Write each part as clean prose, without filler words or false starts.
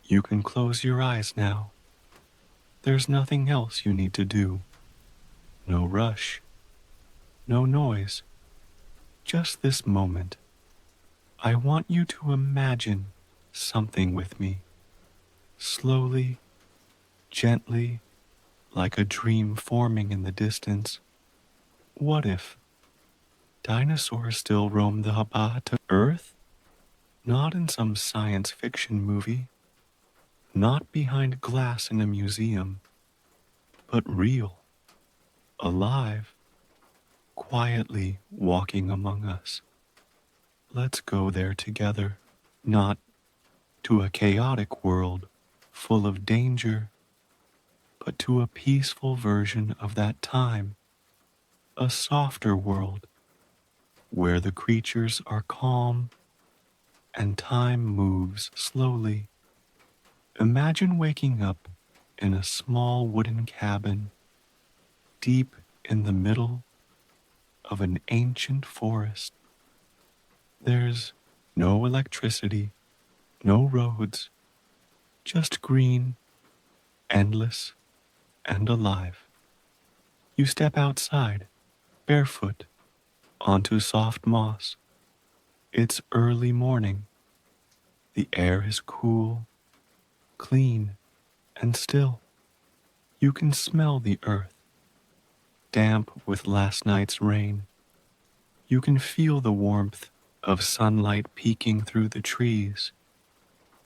You can close your eyes now. There's nothing else you need to do. No rush, no noise, just this moment. I want you to imagine something with me, slowly, gently, like a dream forming in the distance. What if dinosaurs still roam the Habata Earth? Not in some science fiction movie, not behind glass in a museum, but real, alive, quietly walking among us. Let's go there together, not to a chaotic world full of danger, but to a peaceful version of that time, a softer world where the creatures are calm and time moves slowly. Imagine waking up in a small wooden cabin deep in the middle of an ancient forest. There's no electricity, no roads, just green, endless, and alive. You step outside, barefoot, onto soft moss. It's early morning. The air is cool, clean, and still. You can smell the earth, damp with last night's rain. You can feel the warmth of sunlight peeking through the trees.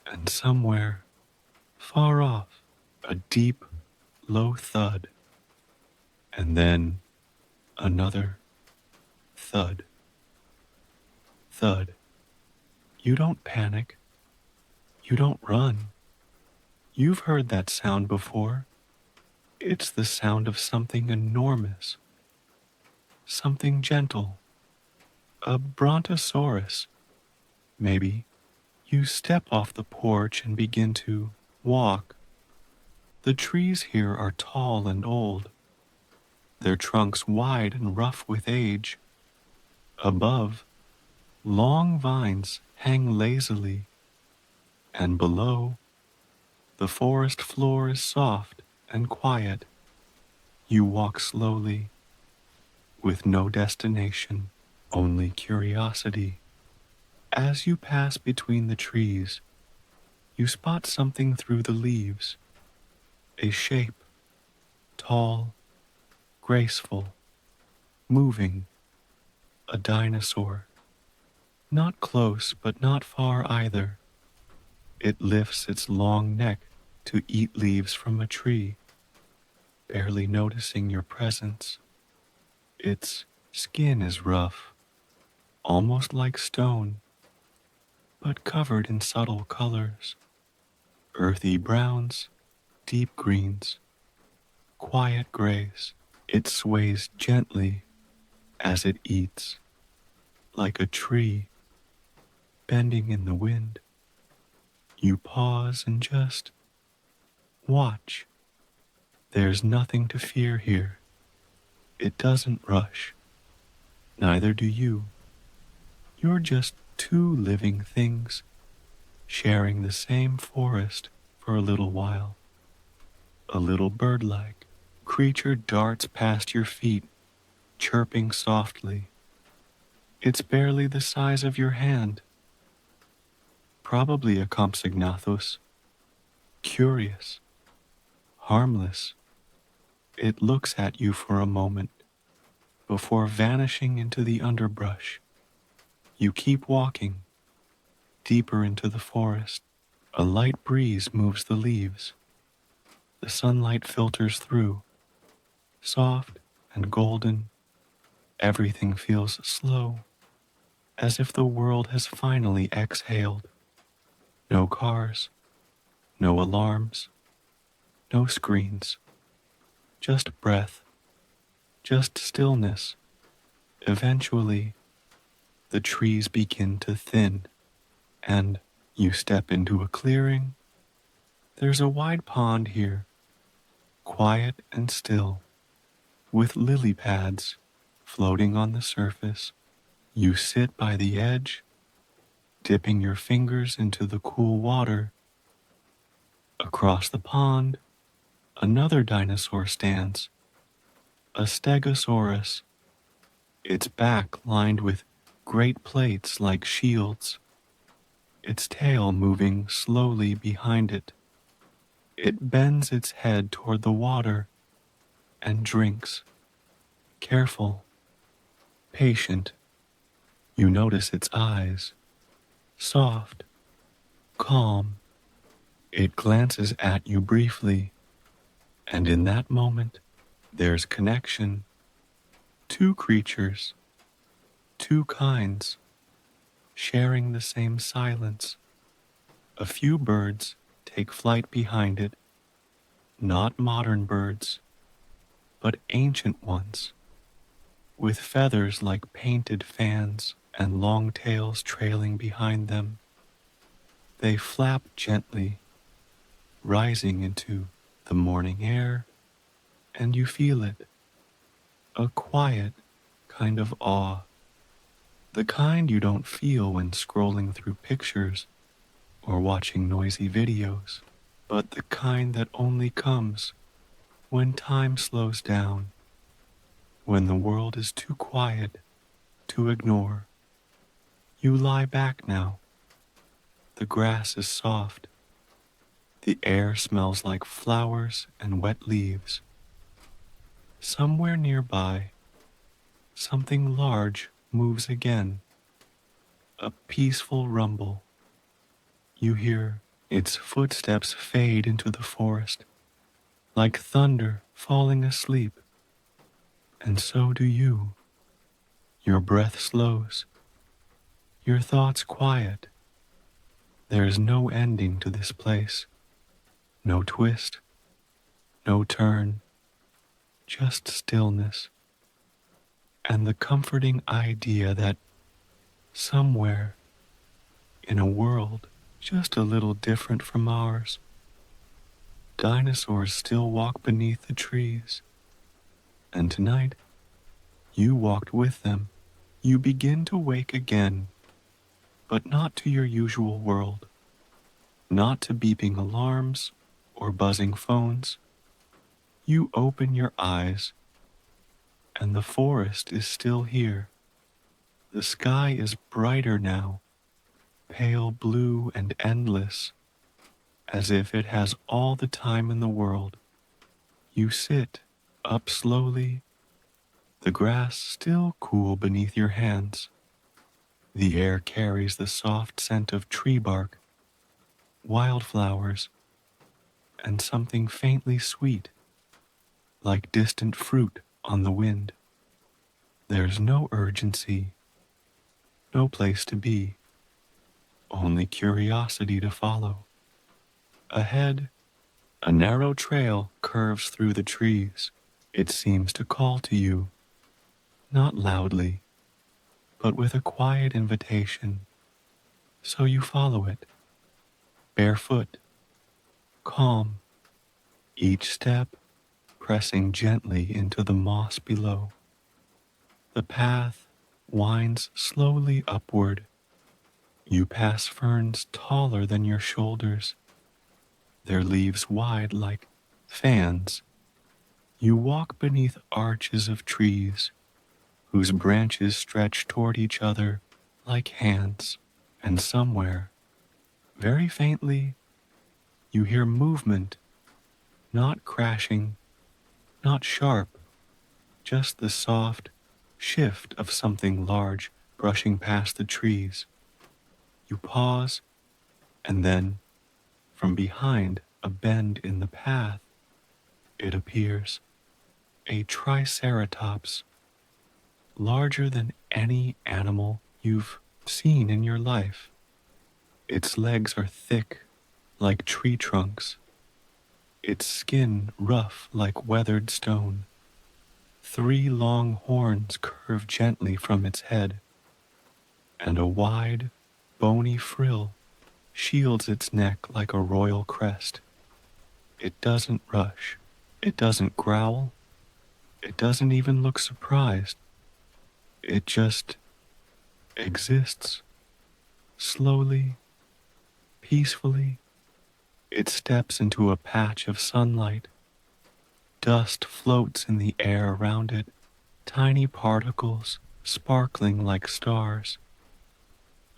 And somewhere, far off, a deep, low thud. And then another thud. Thud. You don't panic. You don't run. You've heard that sound before. It's the sound of something enormous, something gentle, a brontosaurus, maybe. You step off the porch and begin to walk. The trees here are tall and old, their trunks wide and rough with age. Above, long vines hang lazily, and below, the forest floor is soft and quiet. You walk slowly, with no destination, only curiosity. As you pass between the trees, you spot something through the leaves, a shape, tall, graceful, moving, a dinosaur. Not close, but not far either. It lifts its long neck to eat leaves from a tree, barely noticing your presence. Its skin is rough, almost like stone, but covered in subtle colors. Earthy browns, deep greens, quiet grays. It sways gently as it eats, like a tree bending in the wind. You pause and just watch. There's nothing to fear here. It doesn't rush. Neither do you. You're just two living things sharing the same forest for a little while. A little bird-like creature darts past your feet, chirping softly. It's barely the size of your hand. Probably a Compsognathus. Curious, harmless. It looks at you for a moment before vanishing into the underbrush. You keep walking, deeper into the forest. A light breeze moves the leaves. The sunlight filters through, soft and golden. Everything feels slow, as if the world has finally exhaled. No cars, no alarms, no screens, just breath, just stillness. Eventually, the trees begin to thin, and you step into a clearing. There's a wide pond here, quiet and still, with lily pads floating on the surface. You sit by the edge, dipping your fingers into the cool water. Across the pond, another dinosaur stands, a stegosaurus, its back lined with great plates like shields, its tail moving slowly behind it. It bends its head toward the water and drinks, careful, patient. You notice its eyes, soft, calm. It glances at you briefly, and in that moment, there's connection. Two creatures, two kinds, sharing the same silence. A few birds take flight behind it, not modern birds, but ancient ones, with feathers like painted fans and long tails trailing behind them. They flap gently, rising into the morning air, and you feel it, a quiet kind of awe, the kind you don't feel when scrolling through pictures or watching noisy videos, but the kind that only comes when time slows down, when the world is too quiet to ignore. You lie back now. The grass is soft. The air smells like flowers and wet leaves. Somewhere nearby, something large moves again, a peaceful rumble. You hear its footsteps fade into the forest, like thunder falling asleep. And so do you. Your breath slows, your thoughts quiet. There is no ending to this place, no twist, no turn, just stillness, and the comforting idea that somewhere in a world just a little different from ours, dinosaurs still walk beneath the trees. And tonight, you walked with them. You begin to wake again, but not to your usual world, not to beeping alarms or buzzing phones. You open your eyes, and the forest is still here. The sky is brighter now, pale blue and endless, as if it has all the time in the world. You sit up slowly, the grass still cool beneath your hands. The air carries the soft scent of tree bark, wildflowers, and something faintly sweet, like distant fruit on the wind. There's no urgency, no place to be, only curiosity to follow. Ahead, a narrow trail curves through the trees. It seems to call to you, not loudly, but with a quiet invitation. So you follow it, barefoot, calm, each step pressing gently into the moss below. The path winds slowly upward. You pass ferns taller than your shoulders, their leaves wide like fans. You walk beneath arches of trees whose branches stretch toward each other like hands, and somewhere, very faintly, you hear movement, not crashing, not sharp, just the soft shift of something large brushing past the trees. You pause, and then, from behind a bend in the path, it appears, a triceratops, larger than any animal you've seen in your life. Its legs are thick, like tree trunks, its skin rough like weathered stone. Three long horns curve gently from its head, and a wide, bony frill shields its neck like a royal crest. It doesn't rush, it doesn't growl, it doesn't even look surprised. It just exists, slowly, peacefully, It steps into a patch of sunlight. Dust floats in the air around it, tiny particles sparkling like stars.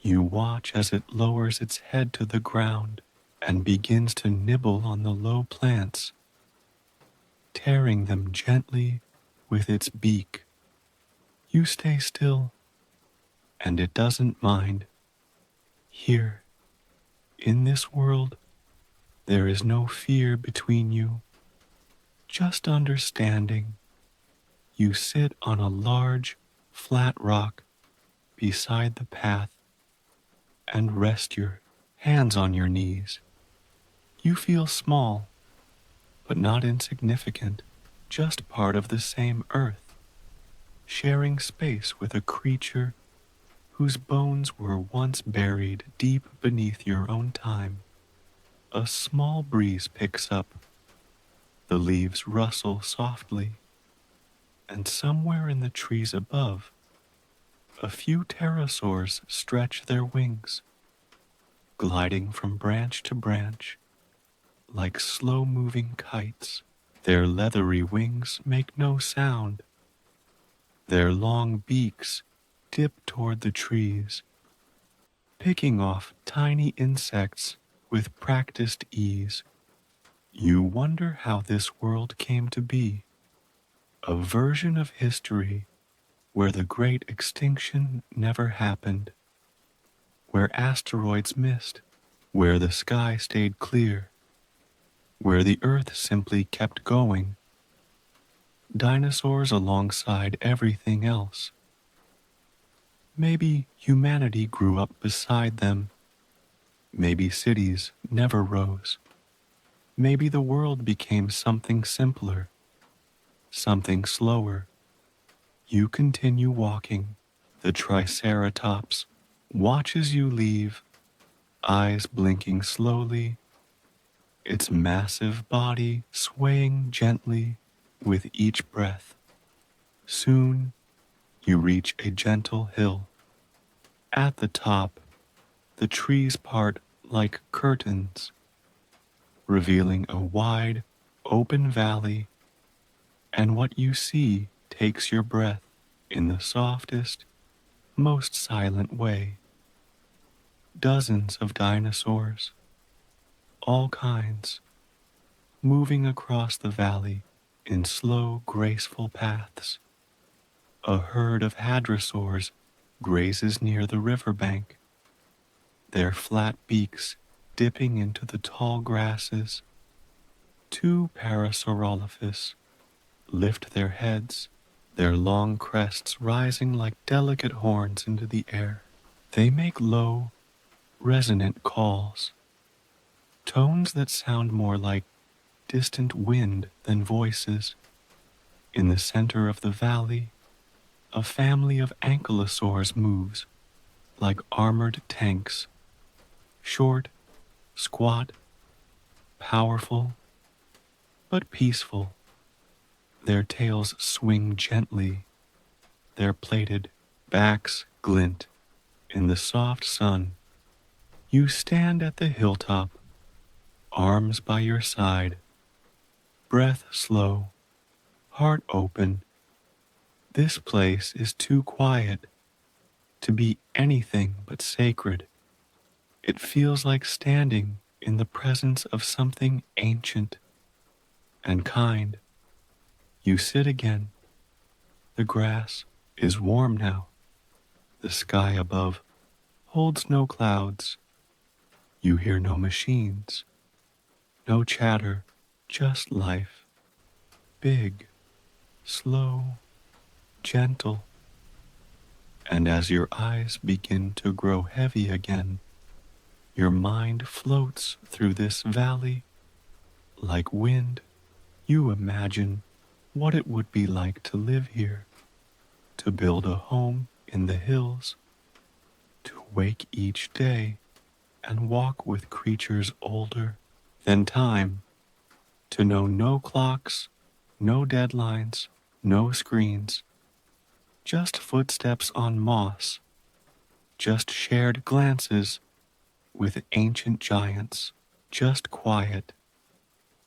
You watch as it lowers its head to the ground and begins to nibble on the low plants, tearing them gently with its beak. You stay still, and it doesn't mind. Here, in this world, there is no fear between you, just understanding. You sit on a large, flat rock beside the path and rest your hands on your knees. You feel small, but not insignificant, just part of the same earth, sharing space with a creature whose bones were once buried deep beneath your own time. A small breeze picks up, the leaves rustle softly, and somewhere in the trees above, a few pterosaurs stretch their wings, gliding from branch to branch like slow-moving kites. Their leathery wings make no sound. Their long beaks dip toward the trees, picking off tiny insects with practiced ease. You wonder how this world came to be, a version of history where the great extinction never happened, where asteroids missed, where the sky stayed clear, where the earth simply kept going. Dinosaurs alongside everything else. Maybe humanity grew up beside them. Maybe cities never rose. Maybe the world became something simpler, something slower. You continue walking. The Triceratops watches you leave, eyes blinking slowly, its massive body swaying gently with each breath. Soon, you reach a gentle hill. At the top, the trees part like curtains, revealing a wide, open valley, and what you see takes your breath in the softest, most silent way. Dozens of dinosaurs, all kinds, moving across the valley in slow, graceful paths. A herd of hadrosaurs grazes near the riverbank, their flat beaks dipping into the tall grasses. Two Parasaurolophus lift their heads, their long crests rising like delicate horns into the air. They make low, resonant calls, tones that sound more like distant wind than voices. In the center of the valley, a family of ankylosaurs moves like armored tanks, short, squat, powerful, but peaceful. Their tails swing gently, their plated backs glint in the soft sun. You stand at the hilltop, arms by your side, breath slow, heart open. This place is too quiet to be anything but sacred. It feels like standing in the presence of something ancient and kind. You sit again. The grass is warm now. The sky above holds no clouds. You hear no machines, no chatter, just life. Big, slow, gentle. And as your eyes begin to grow heavy again, your mind floats through this valley like wind. You imagine what it would be like to live here, to build a home in the hills, to wake each day and walk with creatures older than time, to know no clocks, no deadlines, no screens, just footsteps on moss, just shared glances with ancient giants. just quiet.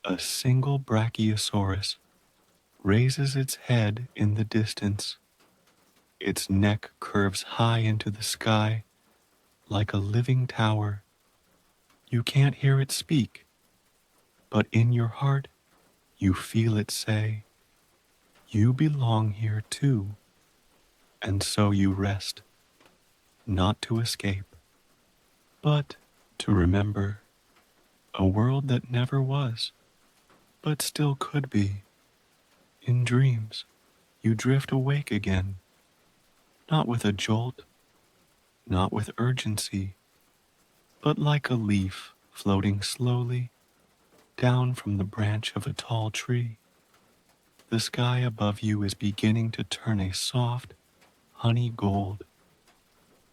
A single brachiosaurus raises its head in the distance. Its neck curves high into the sky like a living tower. You can't hear it speak, but in your heart you feel it say, "You belong here too." And so you rest, not to escape, but to remember a world that never was, but still could be. In dreams, you drift awake again, not with a jolt, not with urgency, but like a leaf floating slowly down from the branch of a tall tree. The sky above you is beginning to turn a soft, honey gold,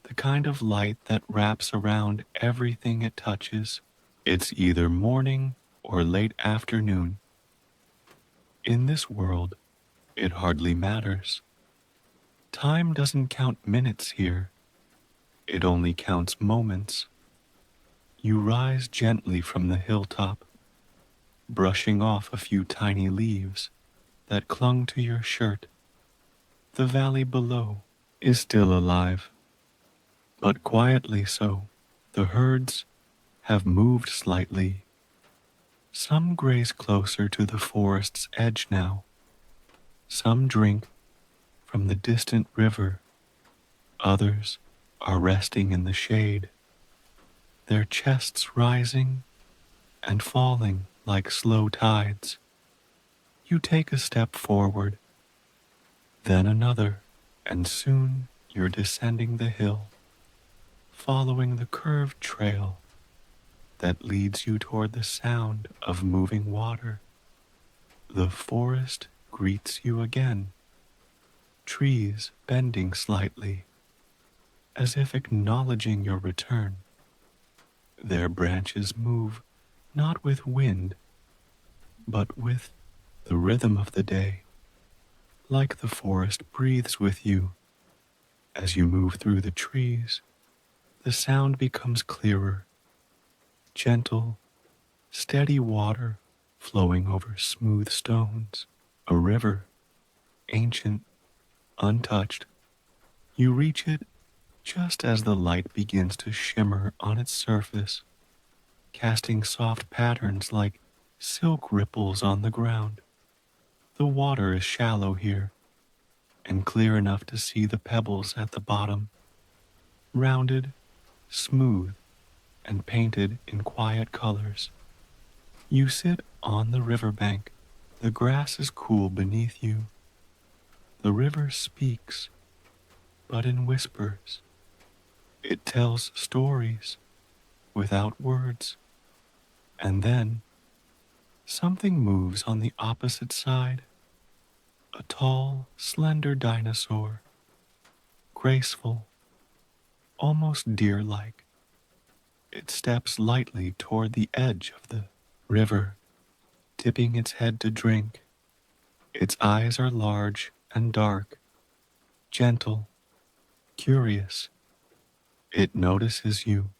the kind of light that wraps around everything it touches. It's either morning or late afternoon. In this world, it hardly matters. Time doesn't count minutes here, it only counts moments. You rise gently from the hilltop, brushing off a few tiny leaves that clung to your shirt. The valley below is still alive, but quietly so. The herds have moved slightly. Some graze closer to the forest's edge now. Some drink from the distant river. Others are resting in the shade, their chests rising and falling like slow tides. You take a step forward, then another, and soon you're descending the hill, following the curved trail that leads you toward the sound of moving water. The forest greets you again, trees bending slightly, as if acknowledging your return. Their branches move not with wind, but with the rhythm of the day, like the forest breathes with you. As you move through the trees, the sound becomes clearer, gentle, steady water flowing over smooth stones, a river, ancient, untouched. You reach it just as the light begins to shimmer on its surface, casting soft patterns like silk ripples on the ground. The water is shallow here, and clear enough to see the pebbles at the bottom, rounded, smooth, and painted in quiet colors. You sit on the riverbank. The grass is cool beneath you. The river speaks, but in whispers. It tells stories without words. And then something moves on the opposite side. A tall, slender dinosaur, graceful, almost deer-like. It steps lightly toward the edge of the river, tipping its head to drink. Its eyes are large and dark, gentle, curious. It notices you,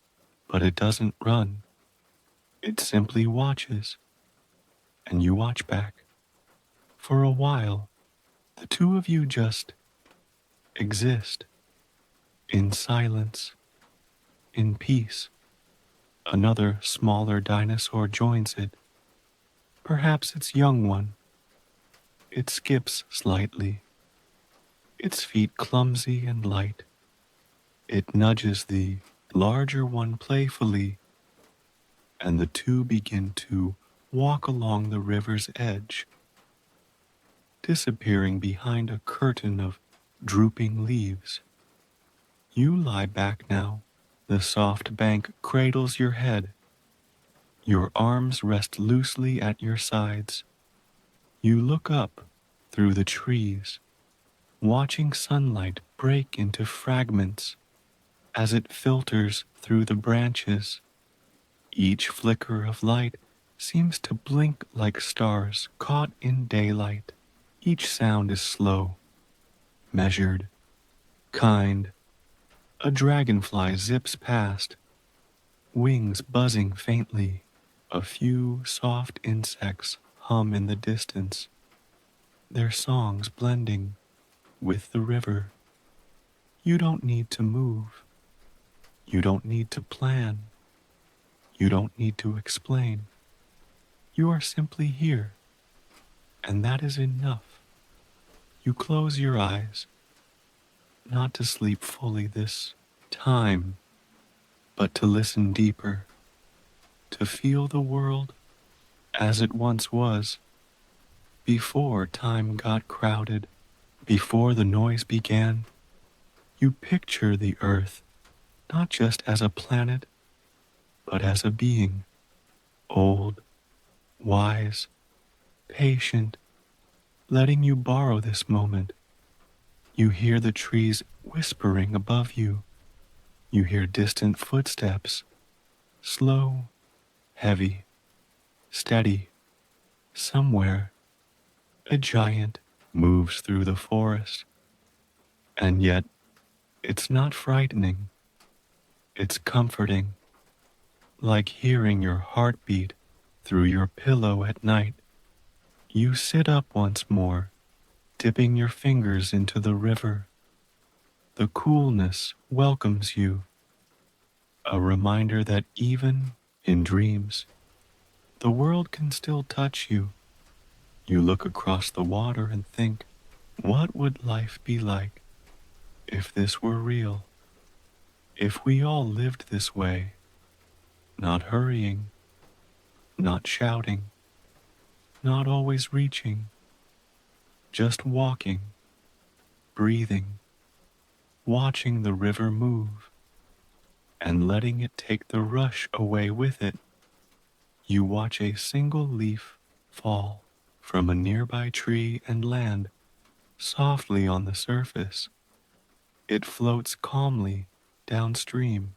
but it doesn't run. It simply watches, and you watch back. For a while, the two of you just exist, in silence, in peace. Another smaller dinosaur joins it. Perhaps its young one. It skips slightly, its feet clumsy and light. It nudges the larger one playfully, and the two begin to walk along the river's edge, disappearing behind a curtain of drooping leaves. You lie back now. The soft bank cradles your head. Your arms rest loosely at your sides. You look up through the trees, watching sunlight break into fragments as it filters through the branches. Each flicker of light seems to blink like stars caught in daylight. Each sound is slow, measured, kind. A dragonfly zips past, wings buzzing faintly. A few soft insects hum in the distance, their songs blending with the river. You don't need to move. You don't need to plan. You don't need to explain. You are simply here, and that is enough. You close your eyes, not to sleep fully this time, but to listen deeper, to feel the world as it once was, before time got crowded, before the noise began. You picture the earth not just as a planet, but as a being, old, wise, patient, letting you borrow this moment. You hear the trees whispering above you. You hear distant footsteps, slow, heavy, steady. Somewhere, a giant moves through the forest. And yet, it's not frightening. It's comforting, like hearing your heartbeat through your pillow at night. You sit up once more, dipping your fingers into the river. The coolness welcomes you, a reminder that even in dreams, the world can still touch you. You look across the water and think, what would life be like if this were real? If we all lived this way, not hurrying, not shouting, not always reaching, just walking, breathing, watching the river move, and letting it take the rush away with it. You watch a single leaf fall from a nearby tree and land softly on the surface. It floats calmly downstream,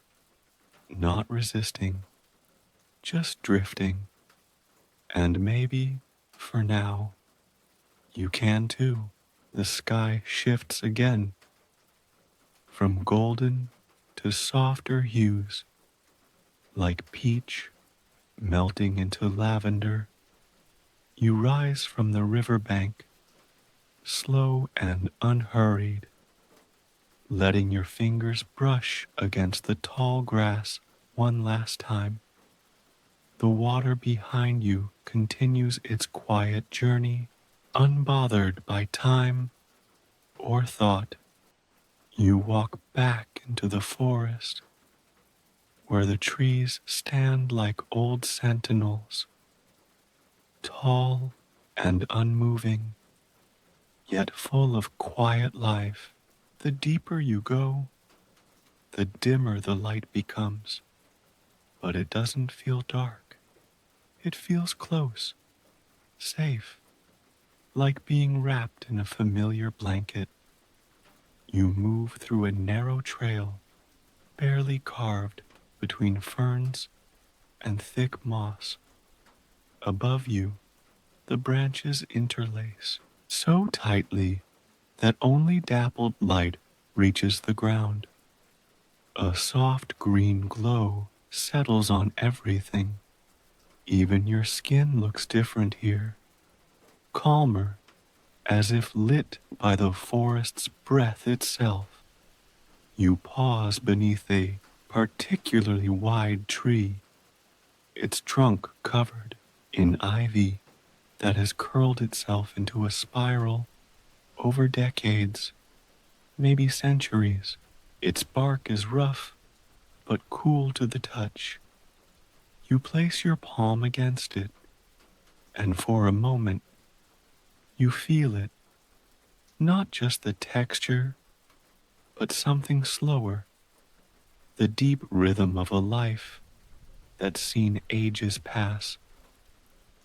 not resisting, just drifting. And maybe, for now, you can too. The sky shifts again, from golden to softer hues, like peach melting into lavender. You rise from the riverbank, slow and unhurried, letting your fingers brush against the tall grass one last time. The water behind you continues its quiet journey, unbothered by time or thought. You walk back into the forest, where the trees stand like old sentinels, tall and unmoving, yet full of quiet life. The deeper you go, the dimmer the light becomes, but it doesn't feel dark. It feels close, safe, like being wrapped in a familiar blanket. You move through a narrow trail, barely carved between ferns and thick moss. Above you, the branches interlace so tightly that only dappled light reaches the ground. A soft green glow settles on everything. Even your skin looks different here, calmer, as if lit by the forest's breath itself. You pause beneath a particularly wide tree, its trunk covered in ivy that has curled itself into a spiral over decades, maybe centuries. Its bark is rough, but cool to the touch. You place your palm against it, and for a moment, you feel it, not just the texture, but something slower, the deep rhythm of a life that's seen ages pass,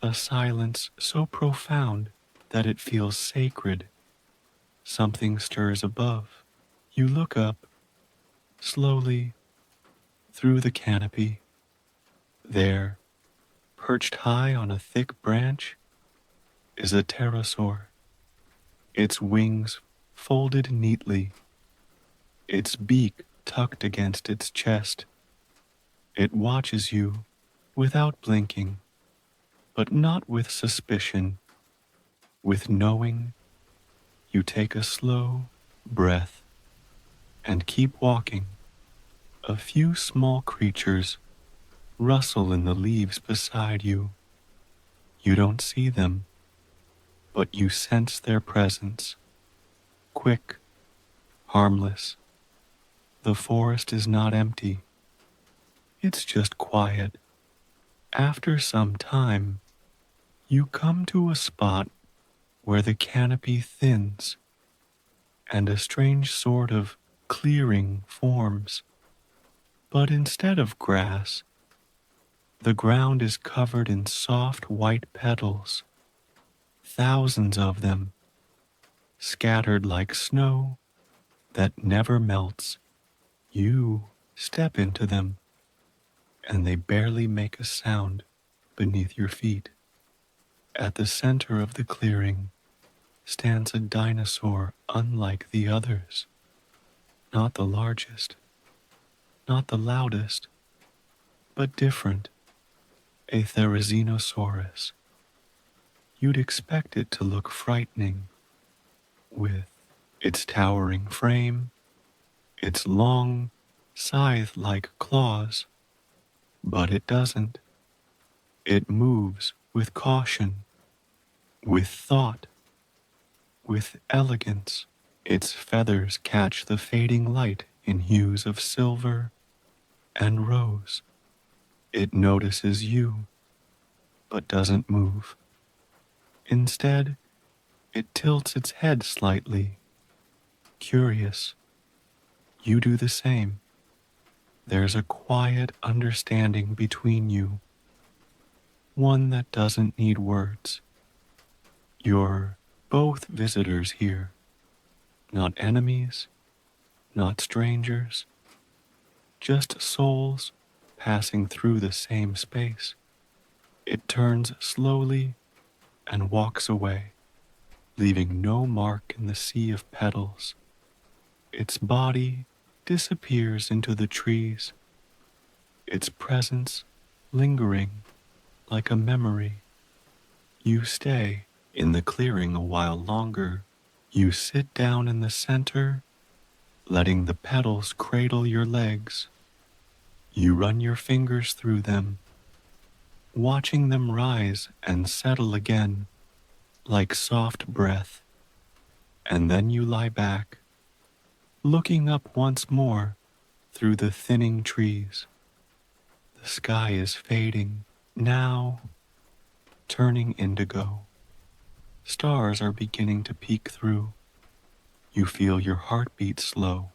a silence so profound that it feels sacred. Something stirs above. You look up, slowly, through the canopy. There, perched high on a thick branch, is a pterosaur, its wings folded neatly, its beak tucked against its chest. It watches you without blinking, but not with suspicion, with knowing. You take a slow breath and keep walking. A few small creatures rustle in the leaves beside you. You don't see them, but you sense their presence. Quick, harmless. The forest is not empty. It's just quiet. After some time, you come to a spot where the canopy thins and a strange sort of clearing forms. But instead of grass, the ground is covered in soft white petals, thousands of them, scattered like snow that never melts. You step into them, and they barely make a sound beneath your feet. At the center of the clearing stands a dinosaur unlike the others. Not the largest, not the loudest, but different. A therizinosaurus. You'd expect it to look frightening, with its towering frame, its long, scythe-like claws, but it doesn't. It moves with caution, with thought, with elegance. Its feathers catch the fading light in hues of silver and rose. It notices you, but doesn't move. Instead, it tilts its head slightly, curious. You do the same. There's a quiet understanding between you, one that doesn't need words. You're both visitors here, not enemies, not strangers, just souls passing through the same space. It turns slowly and walks away, leaving no mark in the sea of petals. Its body disappears into the trees, its presence lingering like a memory. You stay in the clearing a while longer. You sit down in the center, letting the petals cradle your legs. You run your fingers through them, watching them rise and settle again like soft breath. And then you lie back, looking up once more through the thinning trees. The sky is fading, now turning indigo. Stars are beginning to peek through. You feel your heartbeat slow.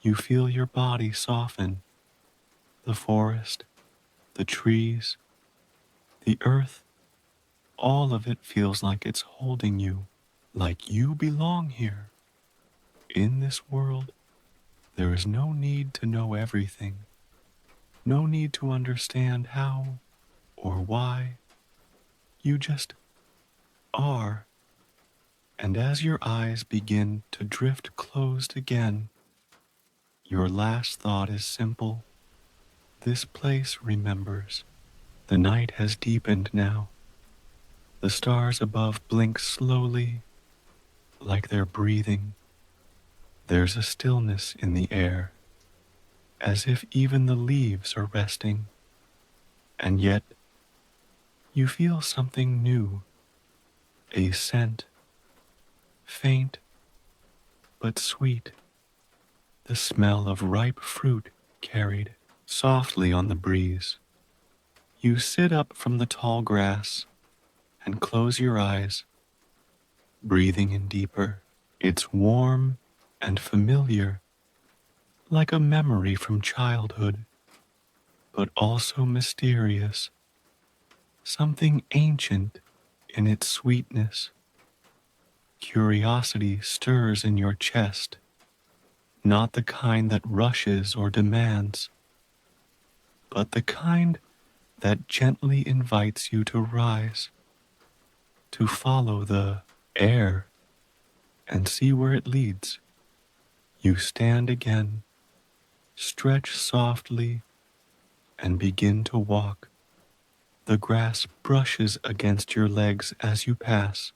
You feel your body soften. The forest, the trees, the earth, all of it feels like it's holding you, like you belong here. In this world, there is no need to know everything, no need to understand how or why. You just are. And as your eyes begin to drift closed again, your last thought is simple. This place remembers. The night has deepened now. The stars above blink slowly, like they're breathing. There's a stillness in the air, as if even the leaves are resting. And yet, you feel something new, a scent, faint but sweet, the smell of ripe fruit carried softly on the breeze. You sit up from the tall grass and close your eyes, breathing in deeper. It's warm and familiar, like a memory from childhood, but also mysterious, something ancient in its sweetness. Curiosity stirs in your chest, not the kind that rushes or demands, but the kind that gently invites you to rise, to follow the air and see where it leads. You stand again, stretch softly, and begin to walk. The grass brushes against your legs as you pass.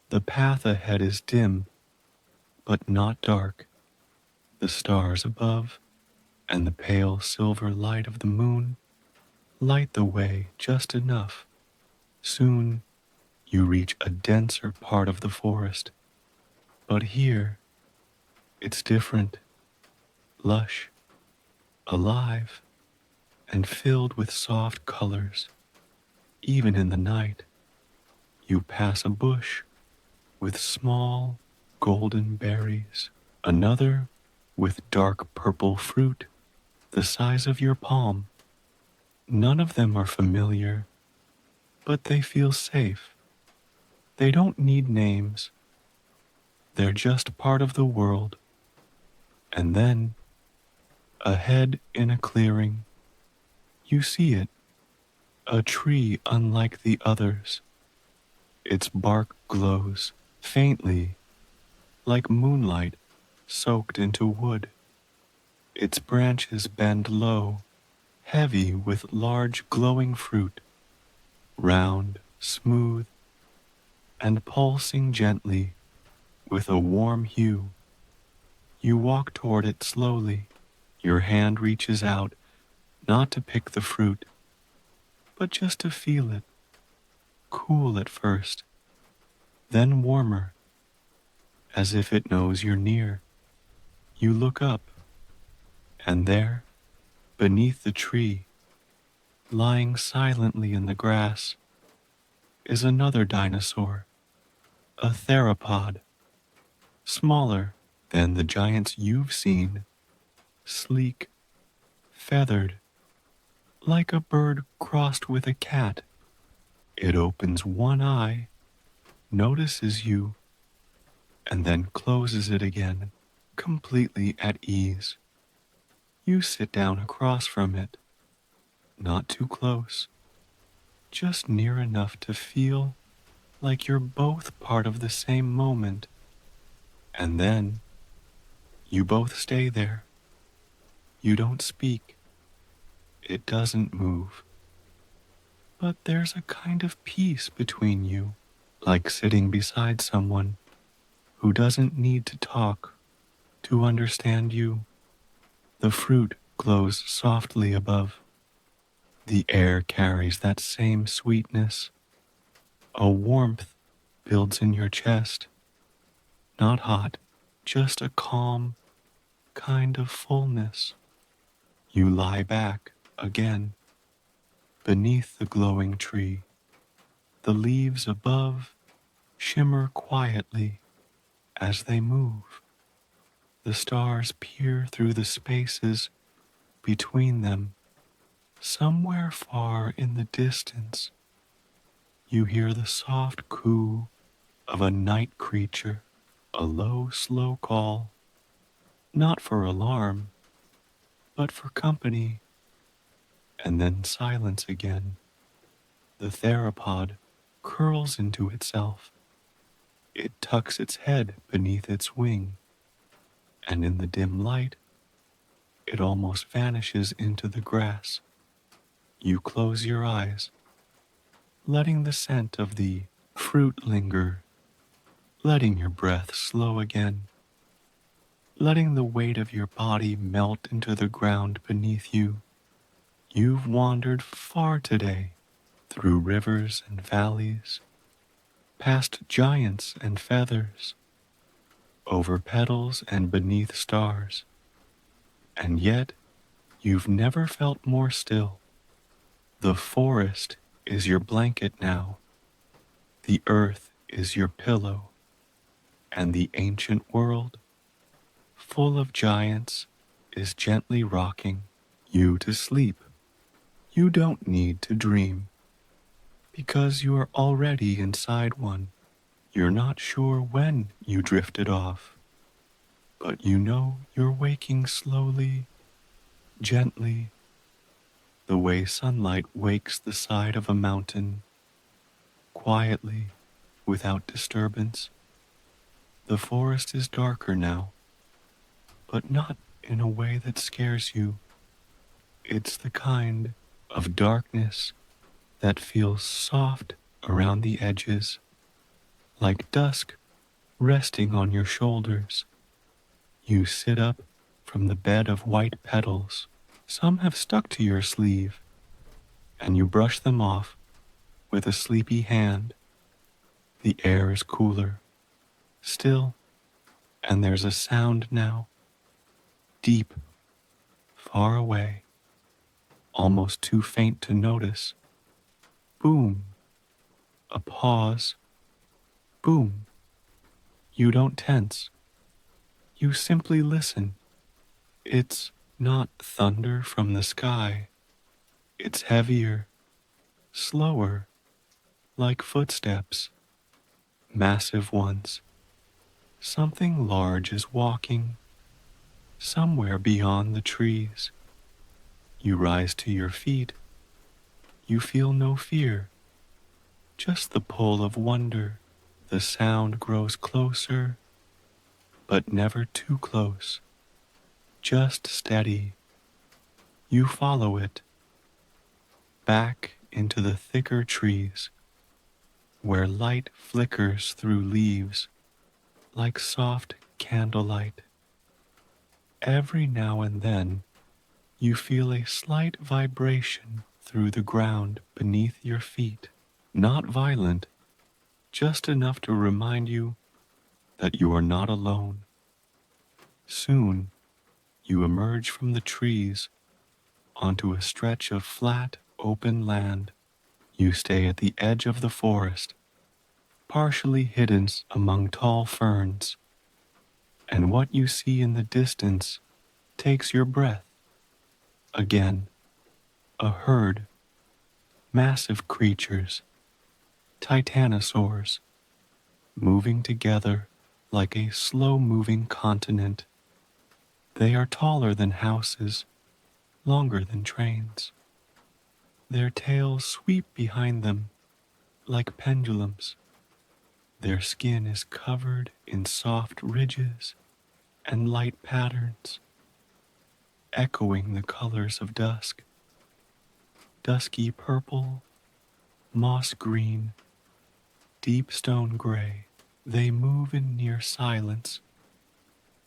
The path ahead is dim, but not dark. The stars above and the pale silver light of the moon light the way just enough. Soon you reach a denser part of the forest, but here it's different, lush, alive, and filled with soft colors. Even in the night, you pass a bush with small golden berries, another with dark purple fruit the size of your palm. None of them are familiar, but they feel safe. They don't need names. They're just part of the world. And then, ahead in a clearing, you see it, a tree unlike the others. Its bark glows faintly, like moonlight soaked into wood. Its branches bend low, heavy with large glowing fruit, round, smooth, and pulsing gently with a warm hue. You walk toward it slowly. Your hand reaches out, not to pick the fruit, but just to feel it, cool at first, then warmer, as if it knows you're near. You look up, and there, beneath the tree, lying silently in the grass, is another dinosaur, a theropod, smaller than the giants you've seen, sleek, feathered, like a bird crossed with a cat. It opens one eye, notices you, and then closes it again, completely at ease. You sit down across from it, not too close, just near enough to feel like you're both part of the same moment. And then you both stay there. You don't speak. It doesn't move. But there's a kind of peace between you, like sitting beside someone who doesn't need to talk to understand you. The fruit glows softly above. The air carries that same sweetness. A warmth builds in your chest. Not hot, just a calm kind of fullness. You lie back again beneath the glowing tree. The leaves above shimmer quietly as they move. The stars peer through the spaces between them. Somewhere far in the distance, you hear the soft coo of a night creature, a low, slow call, not for alarm, but for company, and then silence again. The theropod curls into itself. It tucks its head beneath its wing, and in the dim light, it almost vanishes into the grass. You close your eyes, letting the scent of the fruit linger, letting your breath slow again, letting the weight of your body melt into the ground beneath you. You've wandered far today, through rivers and valleys, past giants and feathers, over petals and beneath stars, and yet you've never felt more still. The forest is your blanket now, the earth is your pillow, and the ancient world, full of giants, is gently rocking you to sleep. You don't need to dream, because you are already inside one. You're not sure when you drifted off, but you know you're waking slowly, gently, the way sunlight wakes the side of a mountain, quietly, without disturbance. The forest is darker now, but not in a way that scares you. It's the kind of darkness that feels soft around the edges, like dusk resting on your shoulders. You sit up from the bed of white petals. Some have stuck to your sleeve, and you brush them off with a sleepy hand. The air is cooler, still, and there's a sound now, deep, far away, almost too faint to notice. Boom, a pause. Boom. You don't tense. You simply listen. It's not thunder from the sky. It's heavier, slower, like footsteps, massive ones. Something large is walking somewhere beyond the trees. You rise to your feet. You feel no fear, just the pull of wonder. The sound grows closer, but never too close, just steady. You follow it, back into the thicker trees, where light flickers through leaves like soft candlelight. Every now and then, you feel a slight vibration through the ground beneath your feet, not violent, just enough to remind you that you are not alone. Soon, you emerge from the trees onto a stretch of flat, open land. You stay at the edge of the forest, partially hidden among tall ferns, and what you see in the distance takes your breath. Again, a herd, massive creatures, titanosaurs, moving together like a slow-moving continent. They are taller than houses, longer than trains. Their tails sweep behind them like pendulums. Their skin is covered in soft ridges and light patterns, echoing the colors of dusk. Dusky purple, moss green, deep stone gray. They move in near silence,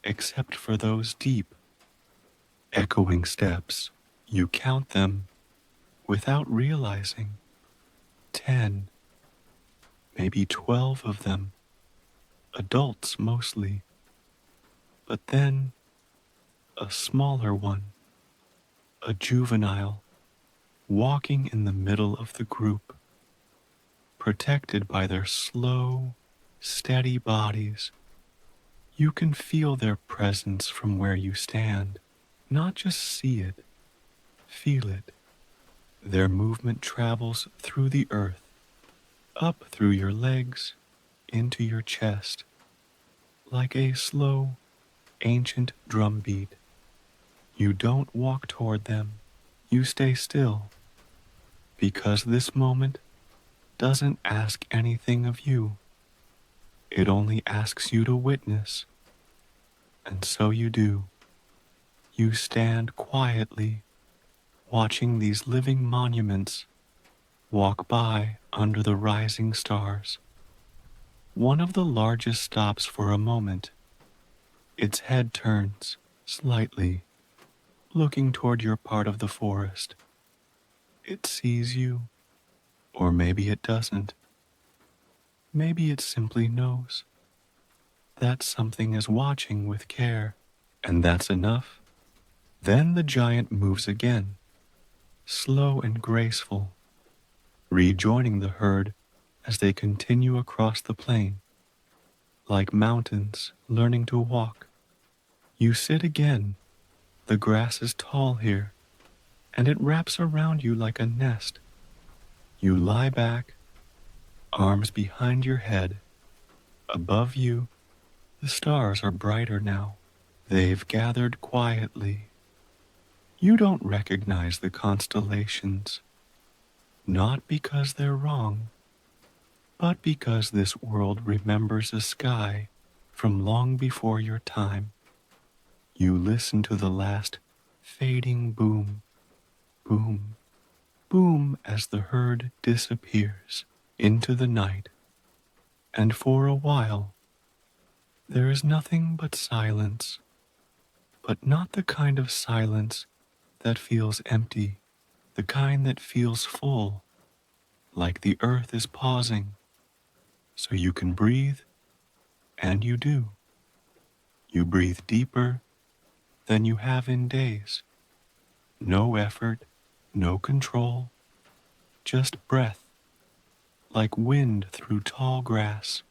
except for those deep, echoing steps. You count them without realizing. 10, maybe 12 of them, adults mostly. But then a smaller one, a juvenile, walking in the middle of the group, protected by their slow, steady bodies. You can feel their presence from where you stand, not just see it, feel it. Their movement travels through the earth, up through your legs, into your chest, like a slow, ancient drumbeat. You don't walk toward them, you stay still, because this moment doesn't ask anything of you. It only asks you to witness, and so you do. You stand quietly, watching these living monuments walk by under the rising stars. One of the largest stops for a moment. Its head turns slightly, looking toward your part of the forest. It sees you, or maybe it doesn't. Maybe it simply knows that something is watching with care, and that's enough. Then the giant moves again, slow and graceful, rejoining the herd as they continue across the plain, like mountains learning to walk. You sit again. The grass is tall here, and it wraps around you like a nest. You lie back, arms behind your head. Above you, the stars are brighter now. They've gathered quietly. You don't recognize the constellations, not because they're wrong, but because this world remembers a sky from long before your time. You listen to the last fading boom, boom, boom as the herd disappears into the night. And for a while, there is nothing but silence, but not the kind of silence that feels empty, the kind that feels full, like the earth is pausing, so you can breathe, and you do. You breathe deeper than you have in days. No effort, no control, just breath, like wind through tall grass.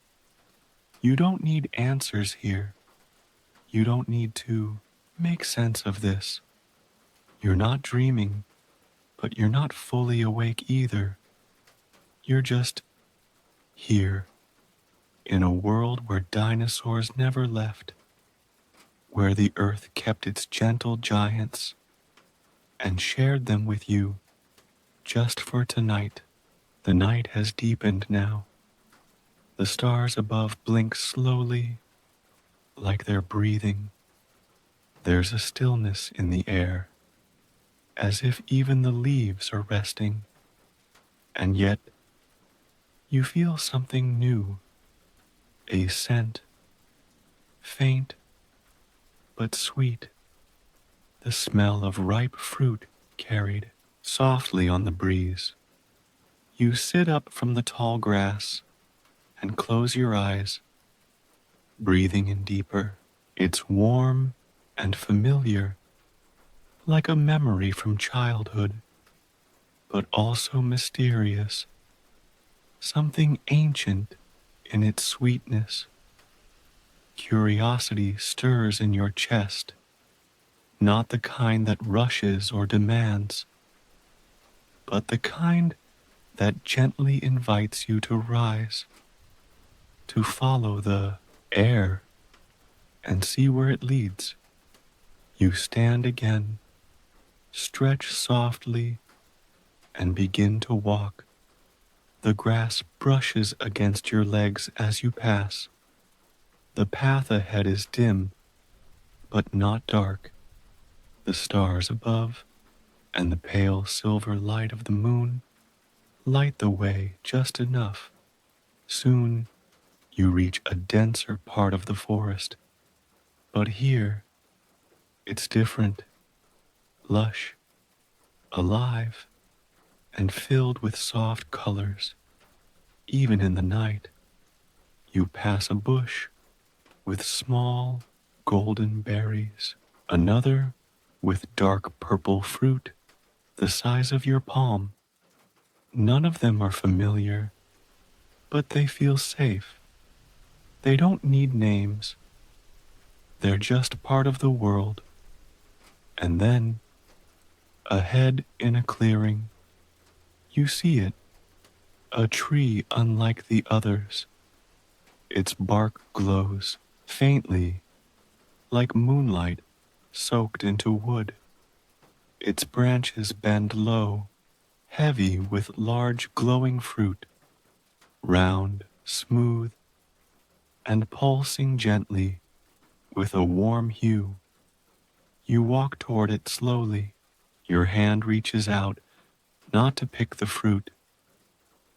You don't need answers here. You don't need to make sense of this. You're not dreaming, but you're not fully awake either. You're just here, in a world where dinosaurs never left, where the earth kept its gentle giants and shared them with you just for tonight. The night has deepened now. The stars above blink slowly, like they're breathing. There's a stillness in the air, as if even the leaves are resting. And yet, you feel something new, a scent, faint but sweet, the smell of ripe fruit carried softly on the breeze. You sit up from the tall grass and close your eyes, breathing in deeper. It's warm and familiar, like a memory from childhood, but also mysterious, something ancient in its sweetness. Curiosity stirs in your chest, not the kind that rushes or demands, but the kind that gently invites you to rise, to follow the air and see where it leads. You stand again, stretch softly, and begin to walk. The grass brushes against your legs as you pass. The path ahead is dim, but not dark. The stars above and the pale silver light of the moon light the way just enough. Soon you reach a denser part of the forest, but here it's different, lush, alive, and filled with soft colors. Even in the night, you pass a bush with small golden berries, another with dark purple fruit the size of your palm. None of them are familiar, but they feel safe. They don't need names. They're just part of the world. And then, ahead in a clearing, you see it, a tree unlike the others. Its bark glows faintly, like moonlight soaked into wood. Its branches bend low, heavy with large glowing fruit, round, smooth, and pulsing gently with a warm hue. You walk toward it slowly. Your hand reaches out, not to pick the fruit,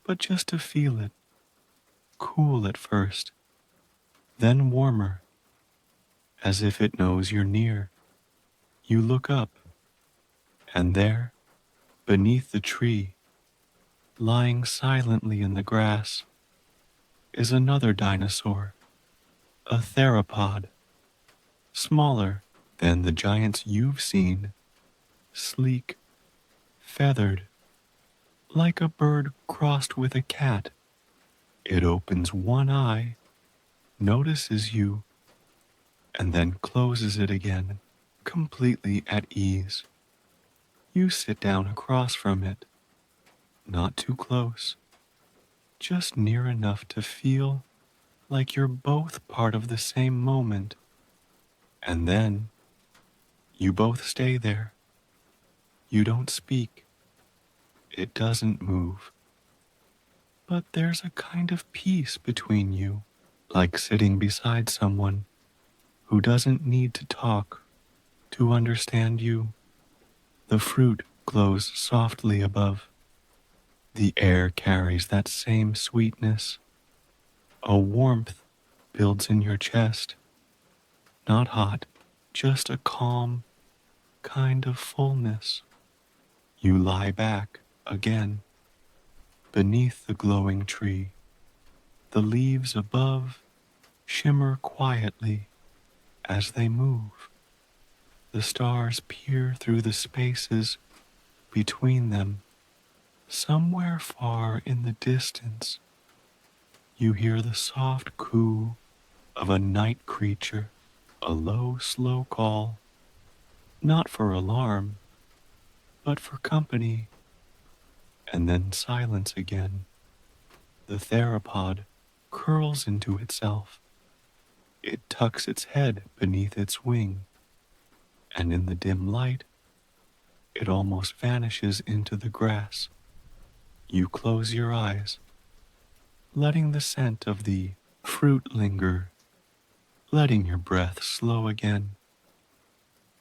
but just to feel it, cool at first, then warmer, as if it knows you're near. You look up, and there, beneath the tree, lying silently in the grass, is another dinosaur, a theropod, smaller than the giants you've seen, sleek, feathered, like a bird crossed with a cat. It opens one eye, notices you, and then closes it again, completely at ease. You sit down across from it, not too close, just near enough to feel like you're both part of the same moment. And then you both stay there. You don't speak. It doesn't move. But there's a kind of peace between you, like sitting beside someone who doesn't need to talk to understand you. The fruit glows softly above. The air carries that same sweetness. A warmth builds in your chest, not hot, just a calm kind of fullness. You lie back again beneath the glowing tree. The leaves above shimmer quietly as they move. The stars peer through the spaces between them. Somewhere far in the distance, you hear the soft coo of a night creature, a low, slow call, not for alarm, but for company, and then silence again. The theropod curls into itself. It tucks its head beneath its wing, and in the dim light, it almost vanishes into the grass. You close your eyes, letting the scent of the fruit linger, letting your breath slow again,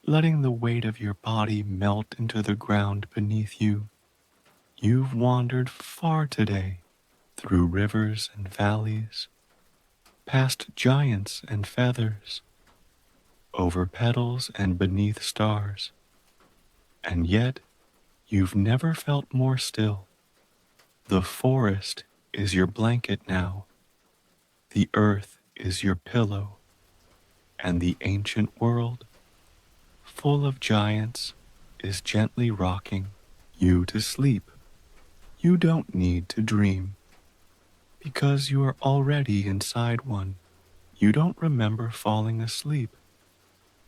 letting the weight of your body melt into the ground beneath you. You've wandered far today, through rivers and valleys, past giants and feathers, over petals and beneath stars, and yet you've never felt more still. The forest is your blanket now, the earth is your pillow, and the ancient world, full of giants, is gently rocking you to sleep. You don't need to dream, because you are already inside one. You don't remember falling asleep.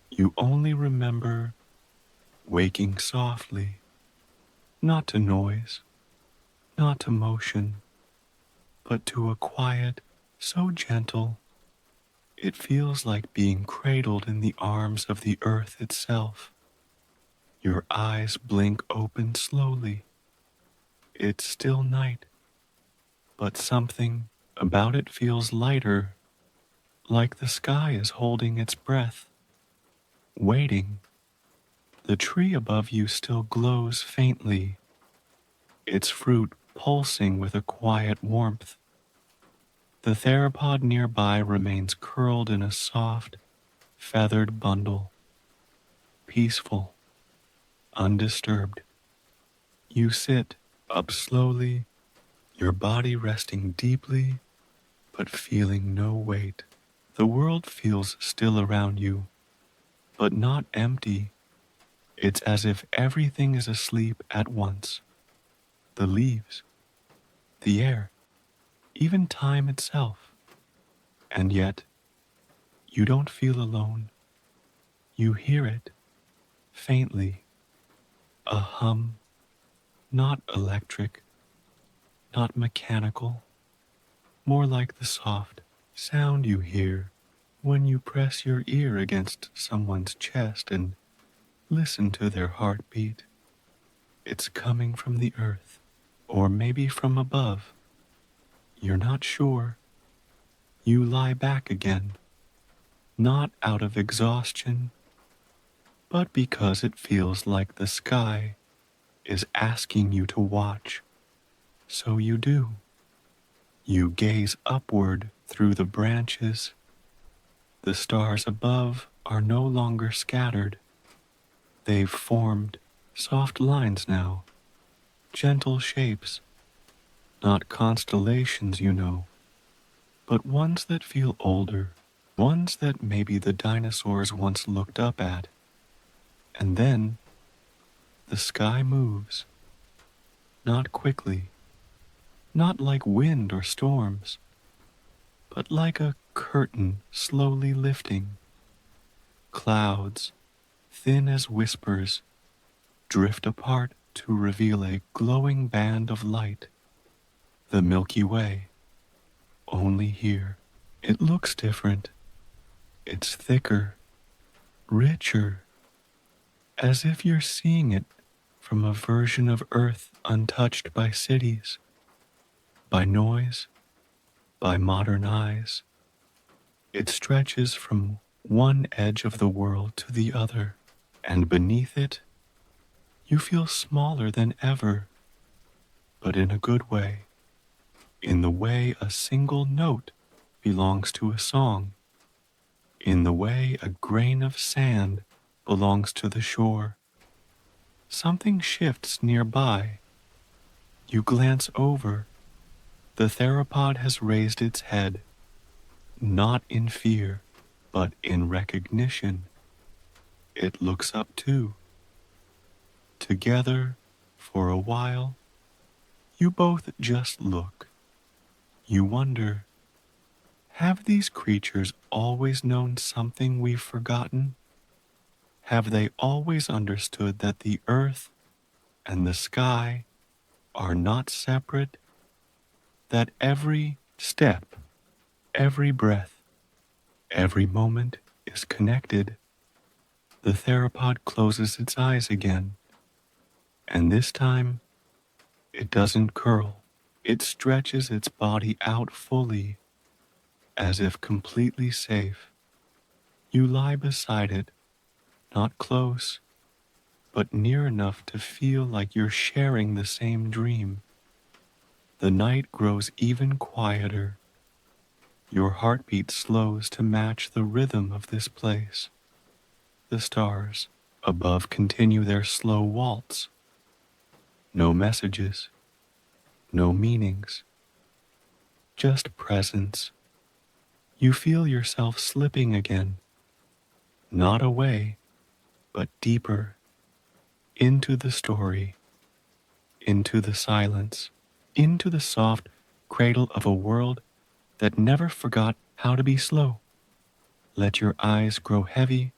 You only remember waking softly, not to noise, not to motion, but to a quiet so gentle it feels like being cradled in the arms of the earth itself. Your eyes blink open slowly. It's still night, but something about it feels lighter, like the sky is holding its breath, waiting. The tree above you still glows faintly, its fruit pulsing with a quiet warmth. The theropod nearby remains curled in a soft, feathered bundle, peaceful, undisturbed. You sit up slowly, your body resting deeply, but feeling no weight. The world feels still around you, but not empty. It's as if everything is asleep at once. The leaves, the air, even time itself. And yet, you don't feel alone. You hear it, faintly, a hum, not electric, not mechanical, more like the soft sound you hear when you press your ear against someone's chest and listen to their heartbeat. It's coming from the earth, or maybe from above. You're not sure. You lie back again, not out of exhaustion, but because it feels like the sky is asking you to watch. So you do. You gaze upward through the branches. The stars above are no longer scattered. They've formed soft lines now, gentle shapes, not constellations, but ones that feel older, ones that maybe the dinosaurs once looked up at. And then the sky moves, not quickly, not like wind or storms, but like a curtain slowly lifting. Clouds, thin as whispers, drift apart to reveal a glowing band of light. The Milky Way, only here. It looks different. It's thicker, richer, as if you're seeing it from a version of Earth untouched by cities, by noise, by modern eyes. It stretches from one edge of the world to the other, and beneath it, You feel smaller than ever, but in a good way, in the way a single note belongs to a song, in the way a grain of sand belongs to the shore. Something shifts nearby. You glance over. The theropod has raised its head, not in fear, but in recognition. It looks up too. Together, for a while, you both just look. You wonder, have these creatures always known something we've forgotten? Have they always understood that the earth and the sky are not separate? That every step, every breath, every moment is connected? The theropod closes its eyes again, and this time it doesn't curl. It stretches its body out fully, as if completely safe. You lie beside it, not close, but near enough to feel like you're sharing the same dream. The night grows even quieter. Your heartbeat slows to match the rhythm of this place. The stars above continue their slow waltz. No messages, no meanings, just presence. You feel yourself slipping again, not away, but deeper, into the story, into the silence, into the soft cradle of a world that never forgot how to be slow. Let your eyes grow heavy,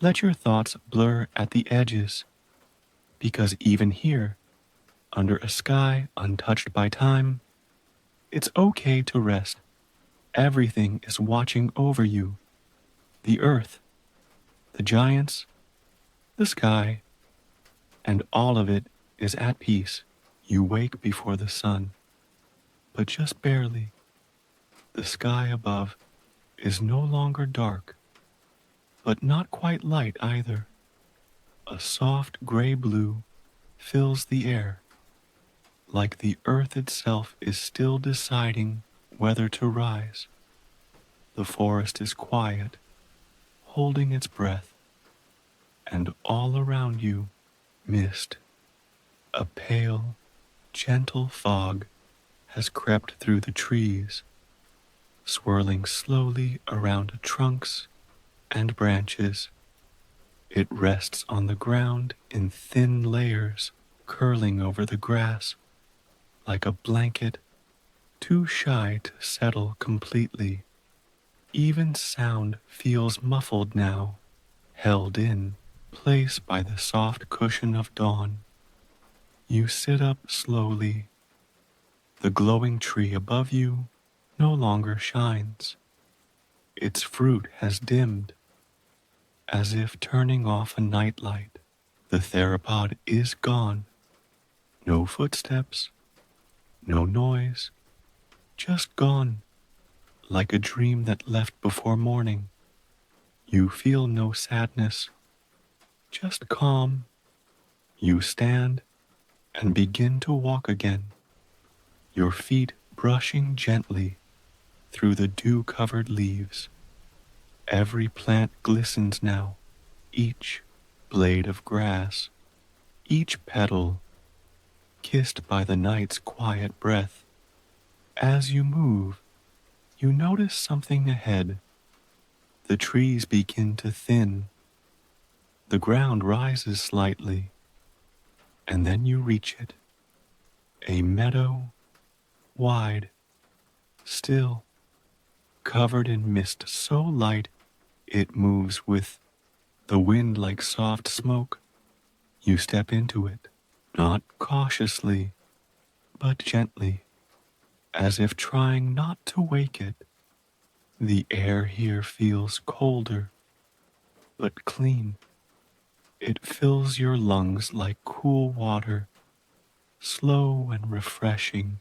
let your thoughts blur at the edges, because even here, under a sky untouched by time, it's okay to rest. Everything is watching over you. The earth, the giants, the sky, and all of it is at peace. You wake before the sun, but just barely. The sky above is no longer dark, but not quite light either. A soft gray blue fills the air, like the earth itself is still deciding whether to rise. The forest is quiet, holding its breath, and all around you, mist. A pale, gentle fog has crept through the trees, swirling slowly around trunks and branches. It rests on the ground in thin layers, curling over the grass like a blanket, too shy to settle completely. Even sound feels muffled now, held in place by the soft cushion of dawn. You sit up slowly. The glowing tree above you no longer shines. Its fruit has dimmed, as if turning off a nightlight. The theropod is gone. No footsteps, no noise, just gone, like a dream that left before morning. You feel no sadness, just calm. You stand and begin to walk again, your feet brushing gently through the dew-covered leaves. Every plant glistens now, each blade of grass, each petal kissed by the night's quiet breath. As you move, you notice something ahead. The trees begin to thin. The ground rises slightly, and then you reach it. A meadow, wide, still, covered in mist so light it moves with the wind like soft smoke. You step into it, not cautiously, but gently, as if trying not to wake it. The air here feels colder, but clean. It fills your lungs like cool water, slow and refreshing.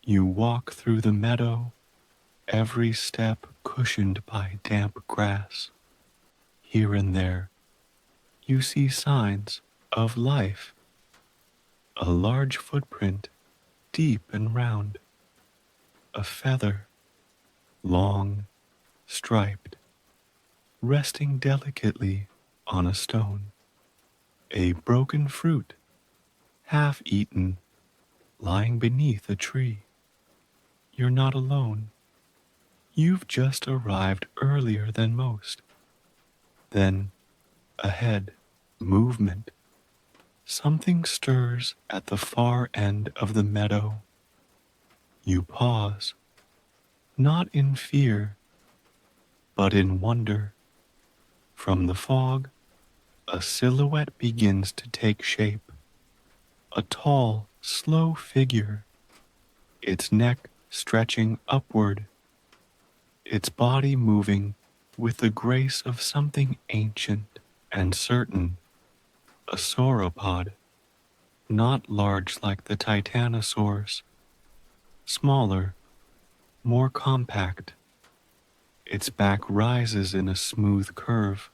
You walk through the meadow, every step cushioned by damp grass. Here and there, you see signs, of life, a large footprint, deep and round, a feather, long, striped, resting delicately on a stone, a broken fruit, half eaten, lying beneath a tree. You're not alone. You've just arrived earlier than most. Then, ahead, movement. Something stirs at the far end of the meadow. You pause, not in fear, but in wonder. From the fog, a silhouette begins to take shape. A tall, slow figure, its neck stretching upward, its body moving with the grace of something ancient and certain, a sauropod, not large like the titanosaurs, smaller, more compact. Its back rises in a smooth curve,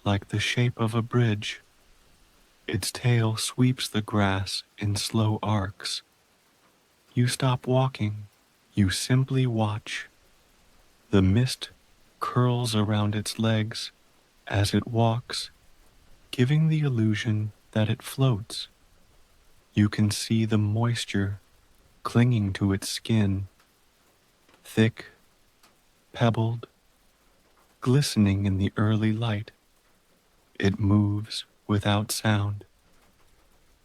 like the shape of a bridge. Its tail sweeps the grass in slow arcs. You stop walking. You simply watch. The mist curls around its legs as it walks, giving the illusion that it floats. You can see the moisture clinging to its skin, thick, pebbled, glistening in the early light. It moves without sound,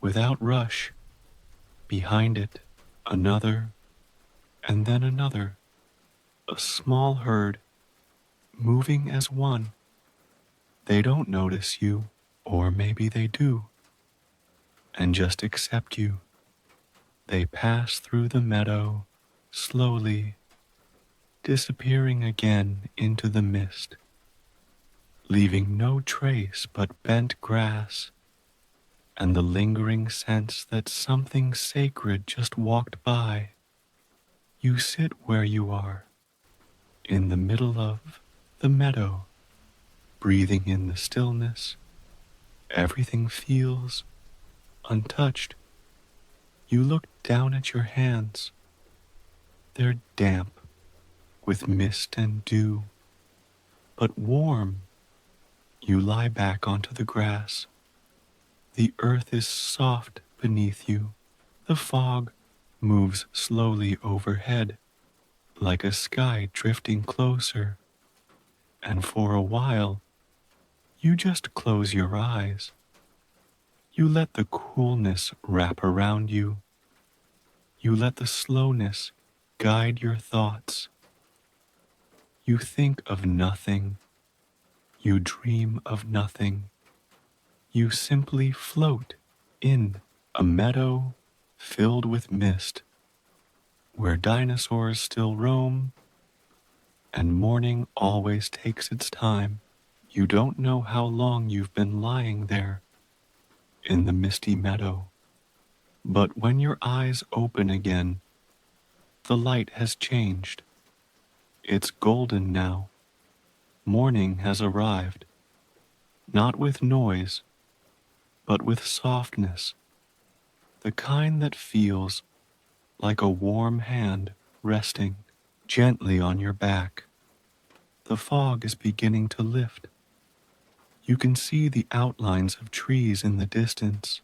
without rush. Behind it, another, and then another, a small herd moving as one. They don't notice you, or maybe they do, and just accept you. They pass through the meadow, slowly, disappearing again into the mist, leaving no trace but bent grass and the lingering sense that something sacred just walked by. You sit where you are, in the middle of the meadow, breathing in the stillness. Everything feels untouched. You look down at your hands. They're damp with mist and dew, but warm. You lie back onto the grass. The earth is soft beneath you. The fog moves slowly overhead, like a sky drifting closer. And for a while, you just close your eyes. You let the coolness wrap around you. You let the slowness guide your thoughts. You think of nothing. You dream of nothing. You simply float in a meadow filled with mist, where dinosaurs still roam and morning always takes its time. You don't know how long you've been lying there in the misty meadow, but when your eyes open again, the light has changed. It's golden now. Morning has arrived, not with noise, but with softness, the kind that feels like a warm hand resting gently on your back. The fog is beginning to lift. You can see the outlines of trees in the distance.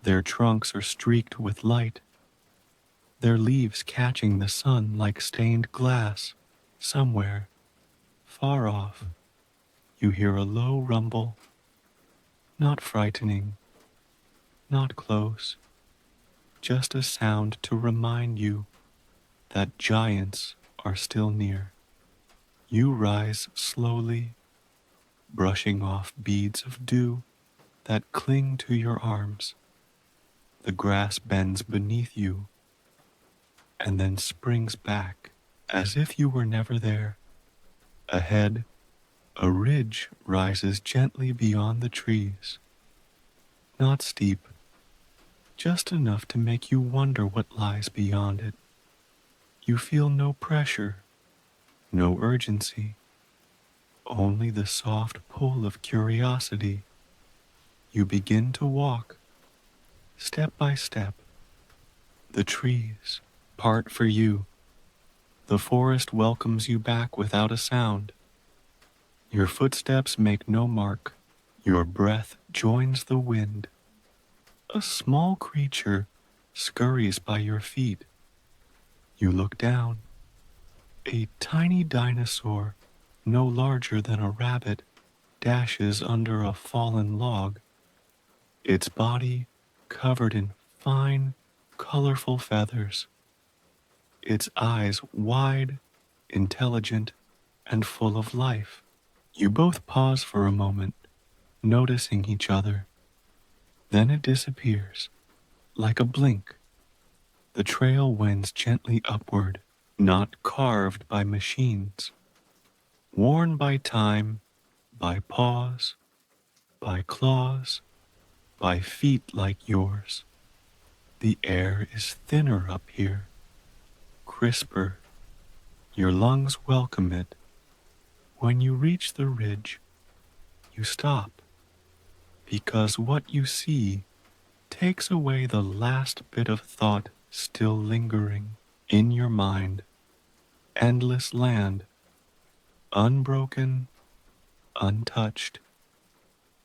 Their trunks are streaked with light, their leaves catching the sun like stained glass. Somewhere, far off, you hear a low rumble, not frightening, not close, just a sound to remind you that giants are still near. You rise slowly, brushing off beads of dew that cling to your arms. The grass bends beneath you and then springs back as if you were never there. Ahead, a ridge rises gently beyond the trees, not steep, just enough to make you wonder what lies beyond it. You feel no pressure, no urgency, only the soft pull of curiosity. You begin to walk, step by step. The trees part for you. The forest welcomes you back without a sound. Your footsteps make no mark. Your breath joins the wind. A small creature scurries by your feet. You look down. A tiny dinosaur, no larger than a rabbit, dashes under a fallen log, its body covered in fine, colorful feathers, its eyes wide, intelligent, and full of life. You both pause for a moment, noticing each other. Then it disappears, like a blink. The trail winds gently upward, not carved by machines, worn by time, by paws, by claws, by feet like yours. The air is thinner up here, crisper. Your lungs welcome it. When you reach the ridge, you stop, because what you see takes away the last bit of thought still lingering in your mind. Endless land, unbroken, untouched,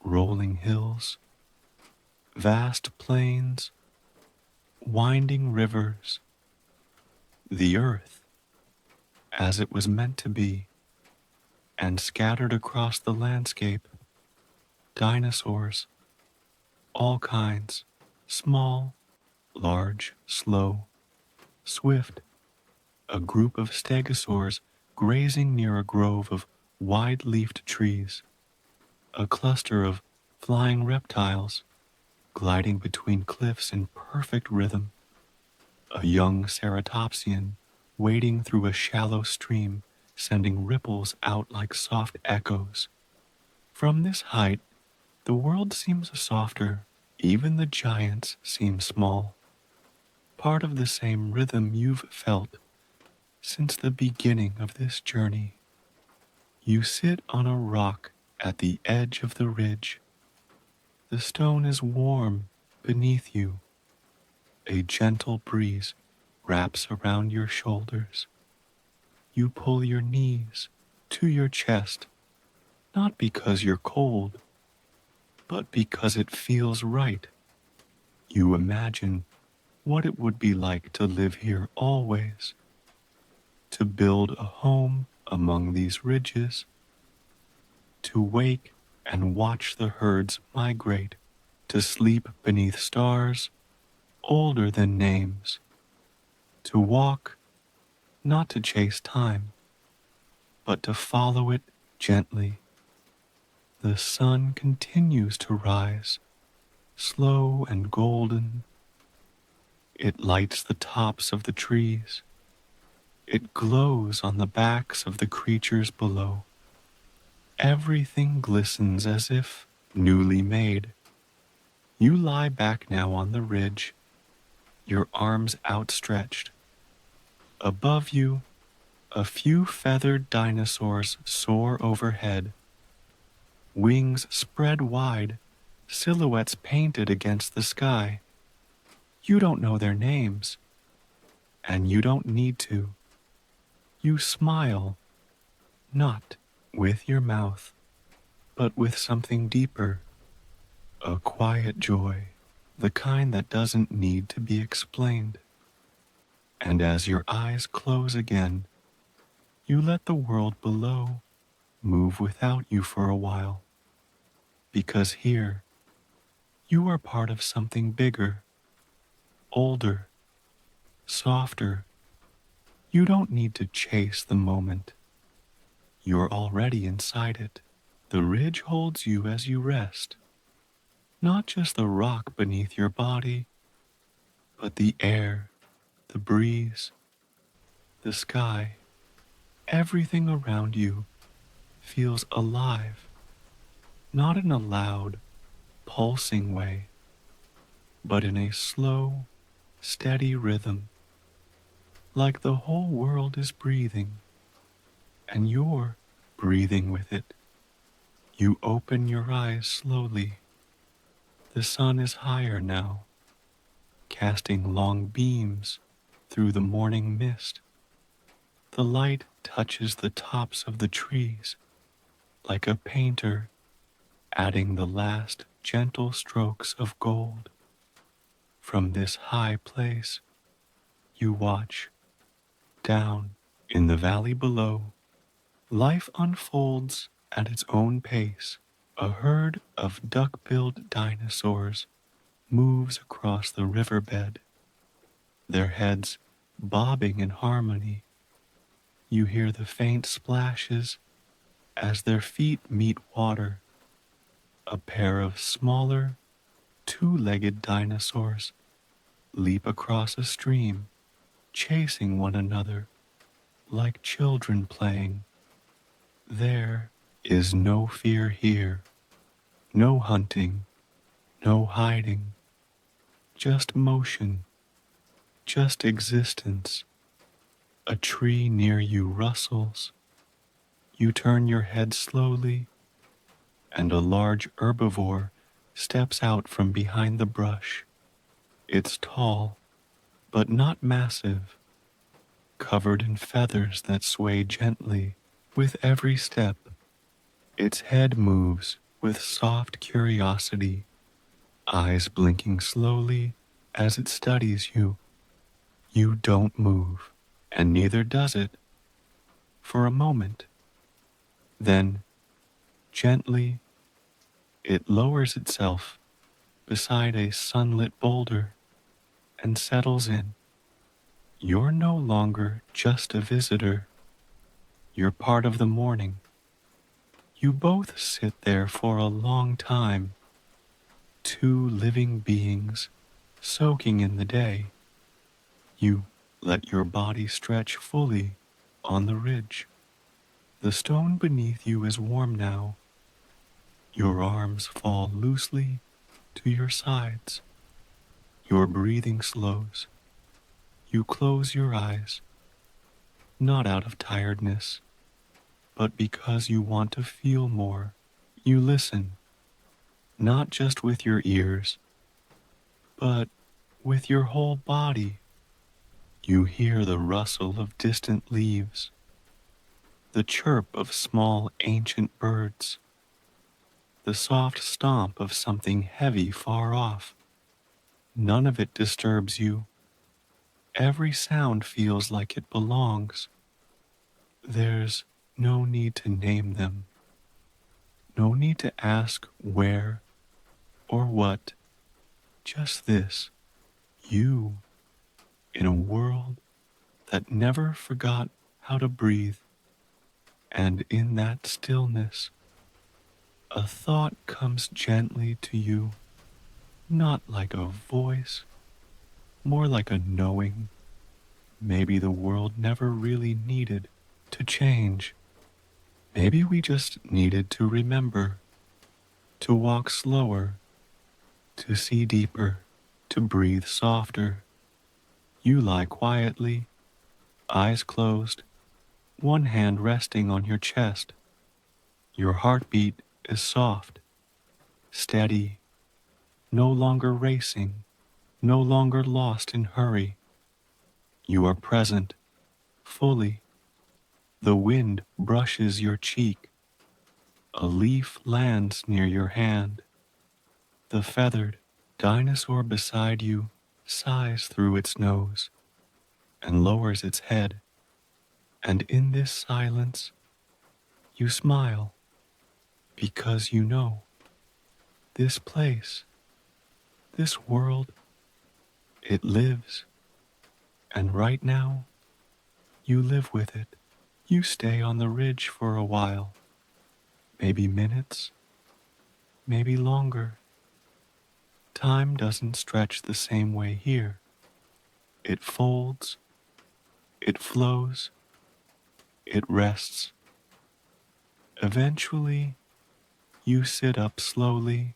rolling hills, vast plains, winding rivers, the earth as it was meant to be, and scattered across the landscape, dinosaurs, all kinds, small, large, slow, swift, a group of stegosaurs grazing near a grove of wide-leafed trees, a cluster of flying reptiles gliding between cliffs in perfect rhythm, a young ceratopsian wading through a shallow stream, sending ripples out like soft echoes. From this height, the world seems softer, even the giants seem small, part of the same rhythm you've felt since the beginning of this journey. You sit on a rock at the edge of the ridge. The stone is warm beneath you. A gentle breeze wraps around your shoulders. You pull your knees to your chest, not because you're cold, but because it feels right. You imagine what it would be like to live here always, to build a home among these ridges, to wake and watch the herds migrate, to sleep beneath stars older than names, to walk not to chase time, but to follow it gently. The sun continues to rise, slow and golden. It lights the tops of the trees. It glows on the backs of the creatures below. Everything glistens as if newly made. You lie back now on the ridge, your arms outstretched. Above you, a few feathered dinosaurs soar overhead, wings spread wide, silhouettes painted against the sky. You don't know their names, and you don't need to. You smile, not with your mouth, but with something deeper, a quiet joy, the kind that doesn't need to be explained. And as your eyes close again, you let the world below move without you for a while, because here you are part of something bigger, older, softer. You don't need to chase the moment. You're already inside it. The ridge holds you as you rest, not just the rock beneath your body, but the air, the breeze, the sky. Everything around you feels alive, not in a loud, pulsing way, but in a slow, steady rhythm, like the whole world is breathing, and you're breathing with it. You open your eyes slowly, The sun is higher now, casting long beams through the morning mist. The light touches the tops of the trees like a painter adding the last gentle strokes of gold. From this high place, you watch down in the valley below. Life unfolds at its own pace. A herd of duck-billed dinosaurs moves across the riverbed, their heads bobbing in harmony. You hear the faint splashes as their feet meet water. A pair of smaller, two-legged dinosaurs leap across a stream, chasing one another like children playing. There is no fear here, no hunting, no hiding, just motion, just existence. A tree near you rustles. You turn your head slowly, and a large herbivore steps out from behind the brush. It's tall, but not massive, covered in feathers that sway gently with every step. Its head moves with soft curiosity, eyes blinking slowly as it studies you. You don't move, and neither does it, for a moment. Then, gently, it lowers itself beside a sunlit boulder and settles in. You're no longer just a visitor. You're part of the morning. You both sit there for a long time, two living beings soaking in the day. You let your body stretch fully on the ridge. The stone beneath you is warm now. Your arms fall loosely to your sides. Your breathing slows. You close your eyes, not out of tiredness, but because you want to feel more. You listen, not just with your ears, but with your whole body. You hear the rustle of distant leaves, the chirp of small ancient birds, the soft stomp of something heavy far off. None of it disturbs you. Every sound feels like it belongs. There's no need to name them, no need to ask where or what, just this, you, in a world that never forgot how to breathe. And in that stillness, a thought comes gently to you, not like a voice, more like a knowing. Maybe the world never really needed to change. Maybe we just needed to remember, to walk slower, to see deeper, to breathe softer. You lie quietly, eyes closed, one hand resting on your chest. Your heartbeat is soft, steady, no longer racing, no longer lost in hurry. You are present, fully. The wind brushes your cheek. A leaf lands near your hand. The feathered dinosaur beside you sighs through its nose and lowers its head. And in this silence, you smile because you know this place, this world, it lives. And right now, you live with it. You stay on the ridge for a while, maybe minutes, maybe longer. Time doesn't stretch the same way here. It folds, it flows, it rests. Eventually, you sit up slowly,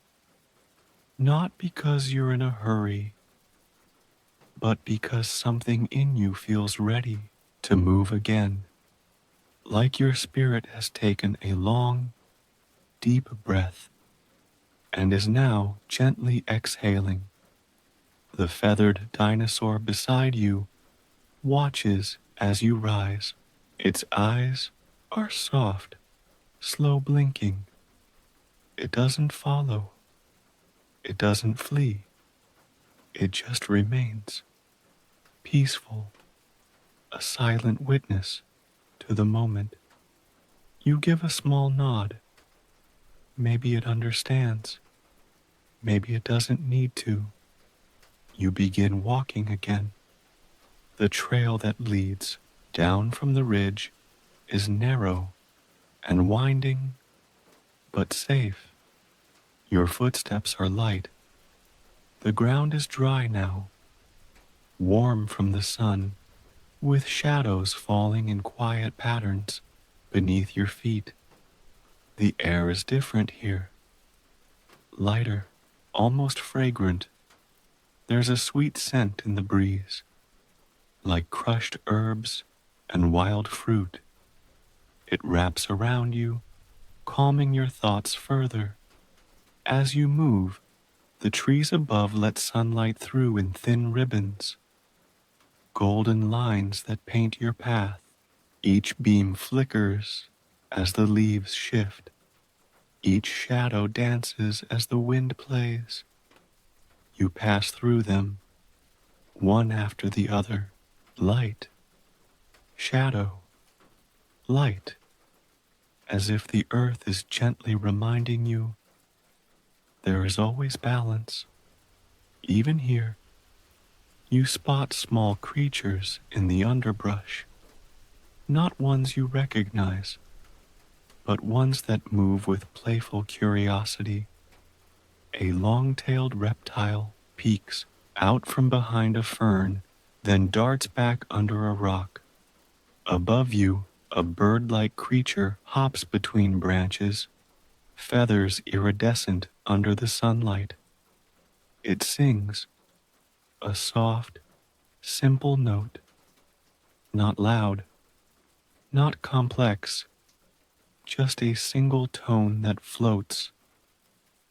not because you're in a hurry, but because something in you feels ready to move again, like your spirit has taken a long, deep breath. and is now gently exhaling. The feathered dinosaur beside you watches as you rise. Its eyes are soft, slow blinking. It doesn't follow. It doesn't flee. It just remains, peaceful, a silent witness to the moment. You give a small nod. Maybe it understands. Maybe it doesn't need to. You begin walking again. The trail that leads down from the ridge is narrow and winding, but safe. Your footsteps are light. The ground is dry now, warm from the sun, with shadows falling in quiet patterns beneath your feet. The air is different here, lighter, almost fragrant. There's a sweet scent in the breeze, like crushed herbs and wild fruit. It wraps around you, calming your thoughts further. As you move, the trees above let sunlight through in thin ribbons, golden lines that paint your path. Each beam flickers as the leaves shift. Each shadow dances as the wind plays. You pass through them, one after the other. Light, shadow, light, as if the earth is gently reminding you there is always balance. Even here, you spot small creatures in the underbrush, not ones you recognize, but ones that move with playful curiosity. A long-tailed reptile peeks out from behind a fern, then darts back under a rock. Above you, a bird-like creature hops between branches, feathers iridescent under the sunlight. It sings, a soft, simple note, not loud, not complex, just a single tone that floats,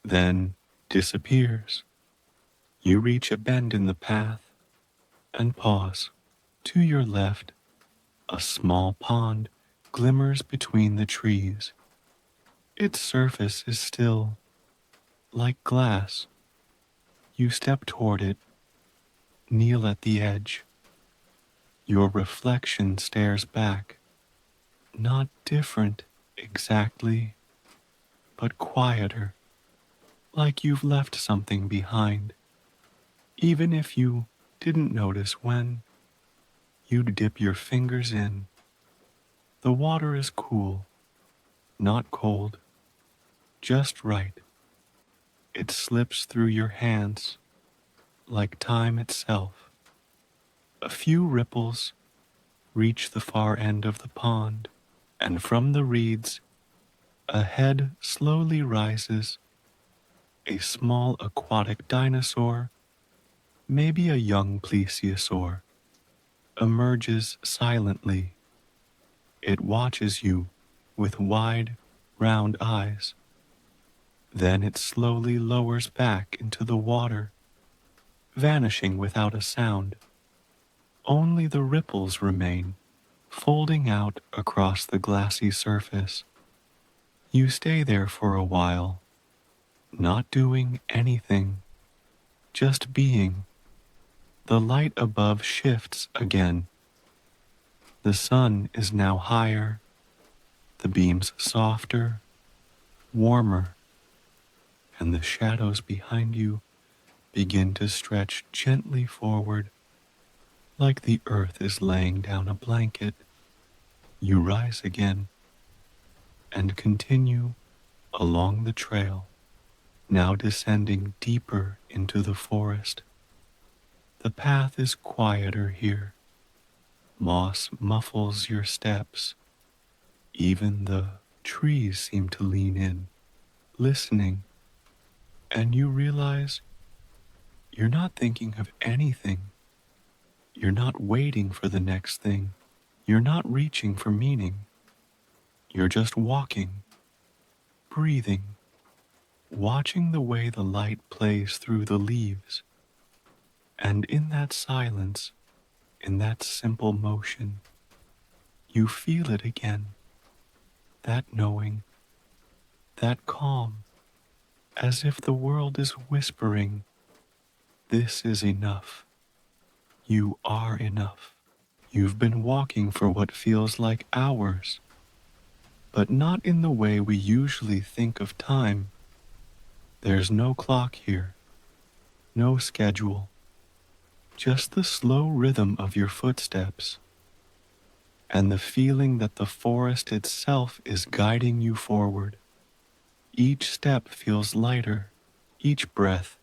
then disappears. You reach a bend in the path and pause. To your left, a small pond glimmers between the trees. Its surface is still, like glass. You step toward it, kneel at the edge. Your reflection stares back, not different exactly, but quieter, like you've left something behind. Even if you didn't notice when, you'd dip your fingers in. The water is cool, not cold, just right. It slips through your hands like time itself. A few ripples reach the far end of the pond, and from the reeds, a head slowly rises. A small aquatic dinosaur, maybe a young plesiosaur, emerges silently. It watches you with wide, round eyes. Then it slowly lowers back into the water, vanishing without a sound. Only the ripples remain, folding out across the glassy surface. You stay there for a while, not doing anything, just being. The light above shifts again. The sun is now higher, the beams softer, warmer, and the shadows behind you begin to stretch gently forward, like the earth is laying down a blanket. You rise again and continue along the trail, now descending deeper into the forest. The path is quieter here. Moss muffles your steps. Even the trees seem to lean in, listening, and you realize you're not thinking of anything. You're not waiting for the next thing. You're not reaching for meaning. You're just walking, breathing, watching the way the light plays through the leaves. And in that silence, in that simple motion, you feel it again, that knowing, that calm, as if the world is whispering, "This is enough. You are enough." You've been walking for what feels like hours, but not in the way we usually think of time. There's no clock here, no schedule, just the slow rhythm of your footsteps and the feeling that the forest itself is guiding you forward. Each step feels lighter, each breath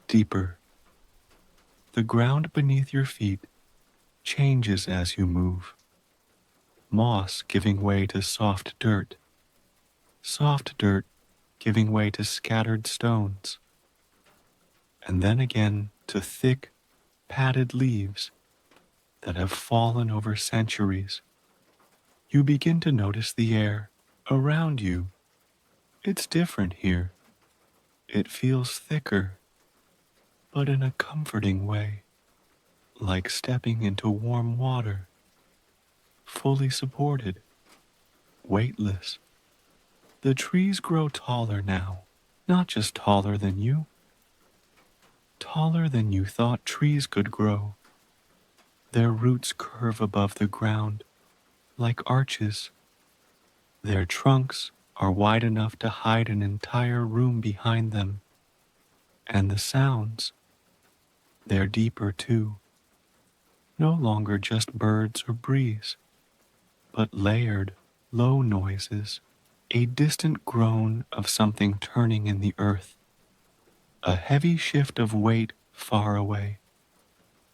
deeper. The ground beneath your feet changes as you move, moss giving way to soft dirt giving way to scattered stones, and then again to thick, padded leaves that have fallen over centuries. You begin to notice the air around you. It's different here. It feels thicker, but in a comforting way, like stepping into warm water, fully supported, weightless. The trees grow taller now, not just taller than you thought trees could grow. Their roots curve above the ground like arches. Their trunks are wide enough to hide an entire room behind them. And the sounds, they're deeper too. No longer just birds or breeze, but layered, low noises. A distant groan of something turning in the earth. A heavy shift of weight far away.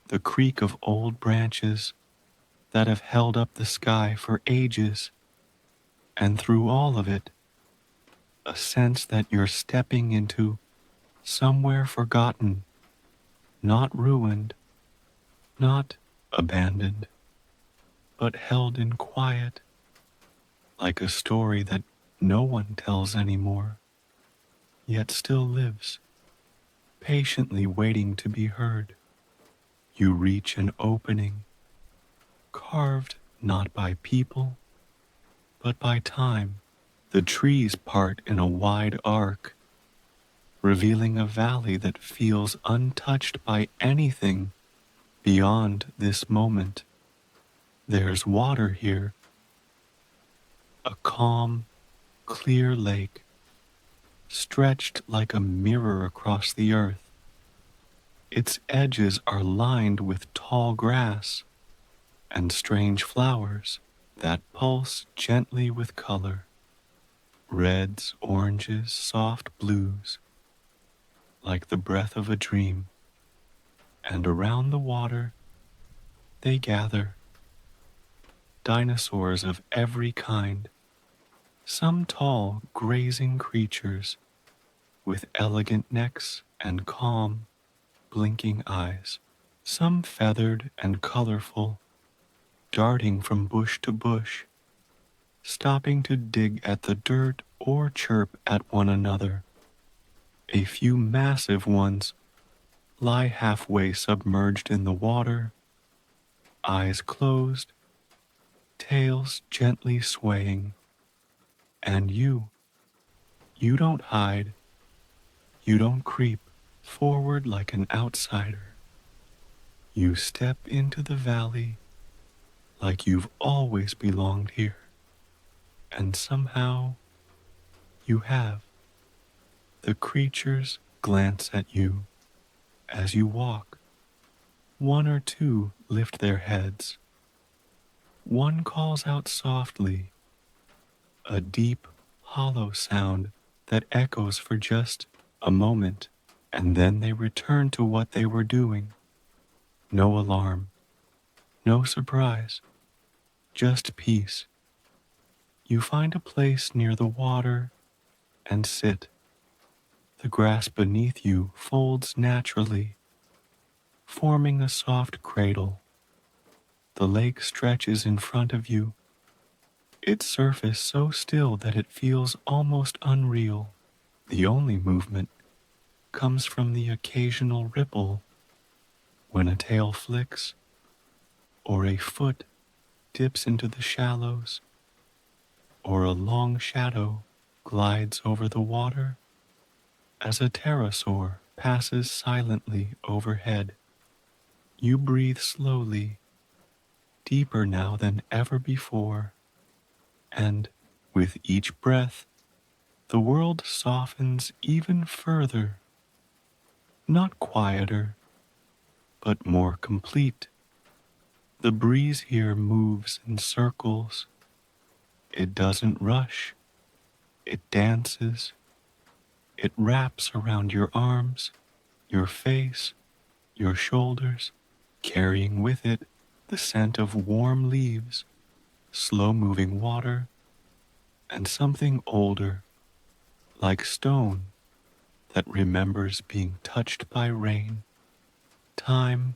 The creak of old branches that have held up the sky for ages. And through all of it, a sense that you're stepping into somewhere forgotten, not ruined, not abandoned, but held in quiet, like a story that no one tells anymore, yet still lives, patiently waiting to be heard. You reach an opening, carved not by people, but by time. The trees part in a wide arc, revealing a valley that feels untouched by anything beyond this moment. There's water here, a calm, clear lake, stretched like a mirror across the earth. Its edges are lined with tall grass and strange flowers that pulse gently with color. Reds, oranges, soft blues, like the breath of a dream. And around the water, they gather, dinosaurs of every kind, some tall, grazing creatures with elegant necks and calm, blinking eyes, some feathered and colorful, darting from bush to bush, stopping to dig at the dirt or chirp at one another. A few massive ones lie halfway submerged in the water, eyes closed, tails gently swaying. And you don't hide, you don't creep forward like an outsider. You step into the valley like you've always belonged here. And somehow you have. The creatures glance at you as you walk. One or two lift their heads. One calls out softly, a deep, hollow sound that echoes for just a moment, and then they return to what they were doing. No alarm, no surprise, just peace. You find a place near the water and sit. The grass beneath you folds naturally, forming a soft cradle. The lake stretches in front of you, its surface so still that it feels almost unreal. The only movement comes from the occasional ripple when a tail flicks or a foot dips into the shallows or a long shadow glides over the water as a pterosaur passes silently overhead. You breathe slowly, deeper now than ever before, and with each breath, the world softens even further, not quieter, but more complete. The breeze here moves in circles. It doesn't rush. It dances. It wraps around your arms, your face, your shoulders, carrying with it the scent of warm leaves, slow-moving water, and something older, like stone, that remembers being touched by rain. Time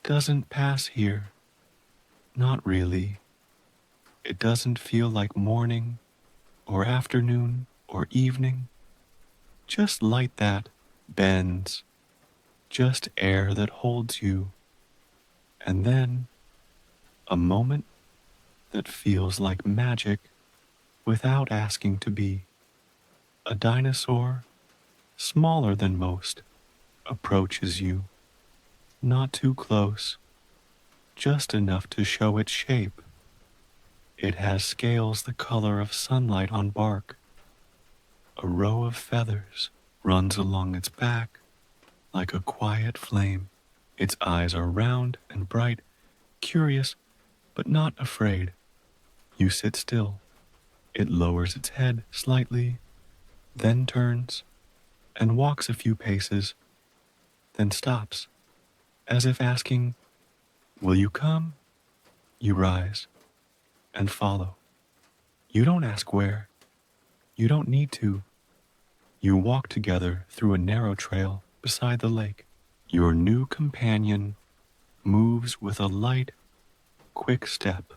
doesn't pass here. Not really. It doesn't feel like morning or afternoon or evening. Just light that bends, just air that holds you, and then a moment that feels like magic without asking to be. A dinosaur, smaller than most, approaches you, not too close, just enough to show its shape. It has scales the color of sunlight on bark. A row of feathers runs along its back like a quiet flame. Its eyes are round and bright, curious but not afraid. You sit still. It lowers its head slightly, then turns and walks a few paces, then stops, as if asking, "Will you come?" You rise and follow. You don't ask where. You don't need to. You walk together through a narrow trail beside the lake. Your new companion moves with a light, quick step,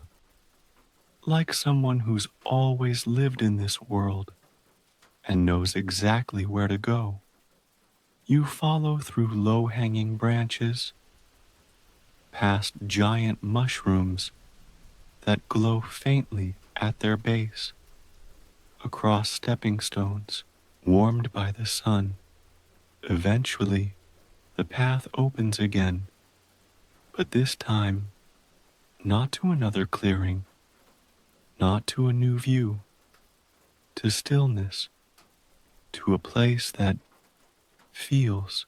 like someone who's always lived in this world and knows exactly where to go. You follow through low-hanging branches, past giant mushrooms that glow faintly at their base, across stepping stones warmed by the sun. Eventually, the path opens again, but this time, not to another clearing, not to a new view, to stillness, to a place that feels.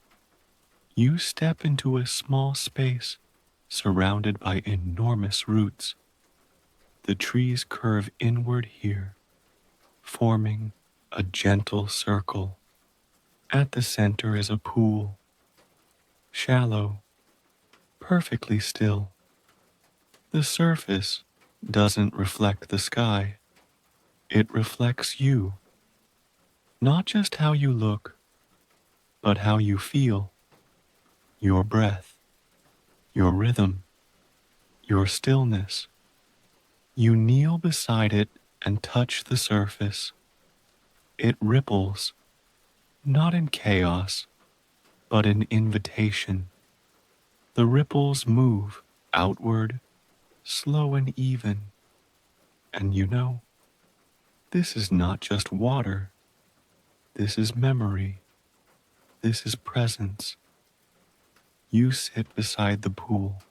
You step into a small space surrounded by enormous roots. The trees curve inward here, forming a gentle circle. At the center is a pool, shallow, perfectly still. The surface doesn't reflect the sky. It reflects you, not just how you look, but how you feel, your breath, your rhythm, your stillness. You kneel beside it and touch the surface. It ripples, not in chaos, but in invitation. The ripples move outward, slow and even. And you know, this is not just water. This is memory. This is presence. You sit beside the pool.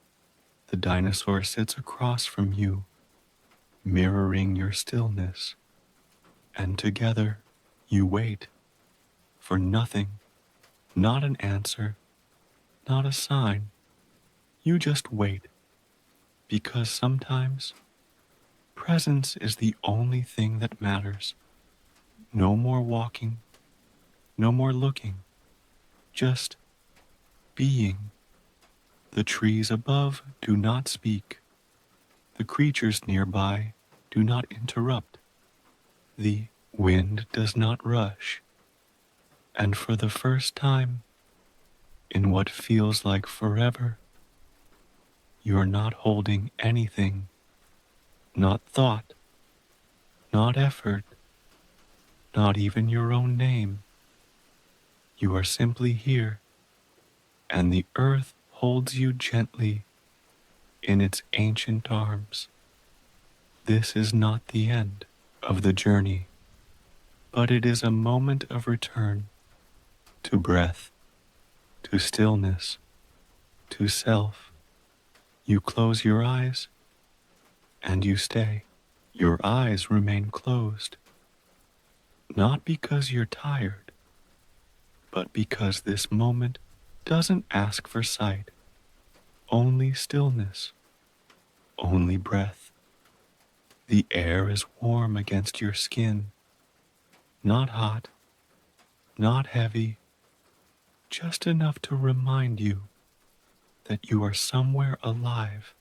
The dinosaur sits across from you, mirroring your stillness. And together, you wait for nothing, not an answer, not a sign. You just wait, because sometimes presence is the only thing that matters. No more walking, no more looking, just being. The trees above do not speak. The creatures nearby do not interrupt. The wind does not rush. And for the first time, in what feels like forever, you're not holding anything, not thought, not effort, not even your own name. You are simply here, and the earth holds you gently in its ancient arms. This is not the end of the journey, but it is a moment of return to breath, to stillness, to self. You close your eyes and you stay. Your eyes remain closed, not because you're tired, but because this moment doesn't ask for sight, only stillness, only breath. The air is warm against your skin, not hot, not heavy, just enough to remind you that you are somewhere alive,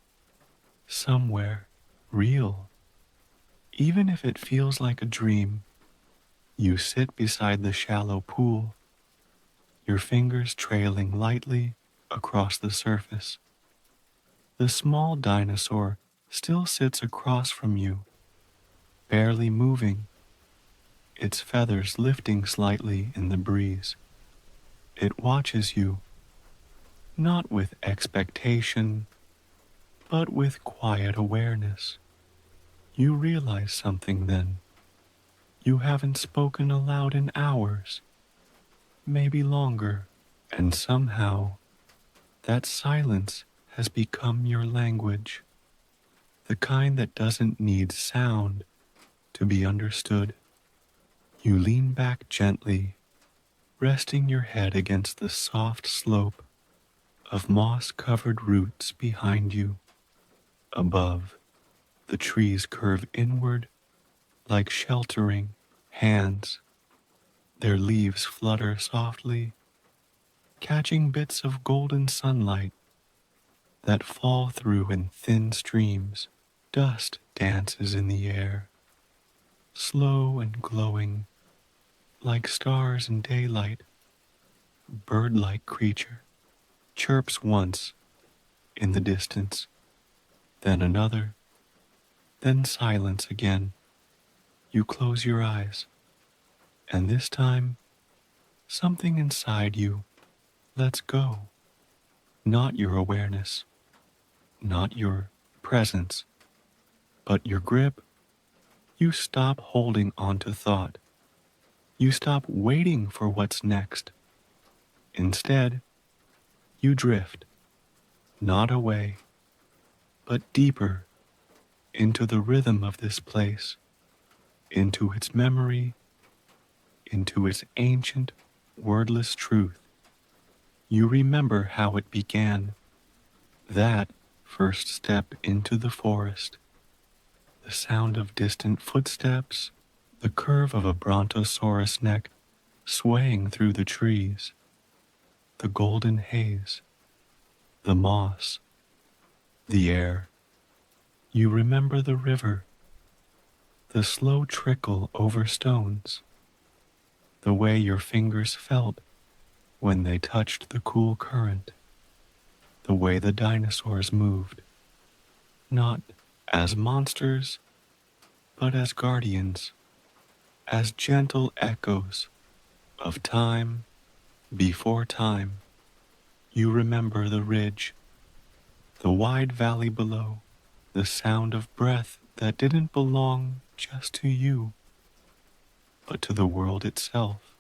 somewhere real. Even if it feels like a dream, you sit beside the shallow pool, your fingers trailing lightly across the surface. The small dinosaur still sits across from you, barely moving, its feathers lifting slightly in the breeze. It watches you, not with expectation, but with quiet awareness. You realize something then. You haven't spoken aloud in hours, maybe longer, and somehow that silence has become your language, the kind that doesn't need sound to be understood. You lean back gently, resting your head against the soft slope of moss-covered roots behind you. Above, the trees curve inward like sheltering hands. Their leaves flutter softly, catching bits of golden sunlight that fall through in thin streams. Dust dances in the air, slow and glowing, like stars in daylight. A bird-like creature chirps once in the distance, then another, then silence again. You close your eyes, and this time, something inside you lets go. Not your awareness, not your presence, but your grip. You stop holding on to thought. You stop waiting for what's next. Instead, you drift, not away, but deeper into the rhythm of this place, into its memory, into its ancient, wordless truth. You remember how it began, that first step into the forest, the sound of distant footsteps, the curve of a brontosaurus neck swaying through the trees, the golden haze, the moss, the air. You remember the river, the slow trickle over stones, the way your fingers felt when they touched the cool current, the way the dinosaurs moved, not as monsters, but as guardians, as gentle echoes of time before time. You remember the ridge, the wide valley below, the sound of breath that didn't belong just to you, but to the world itself.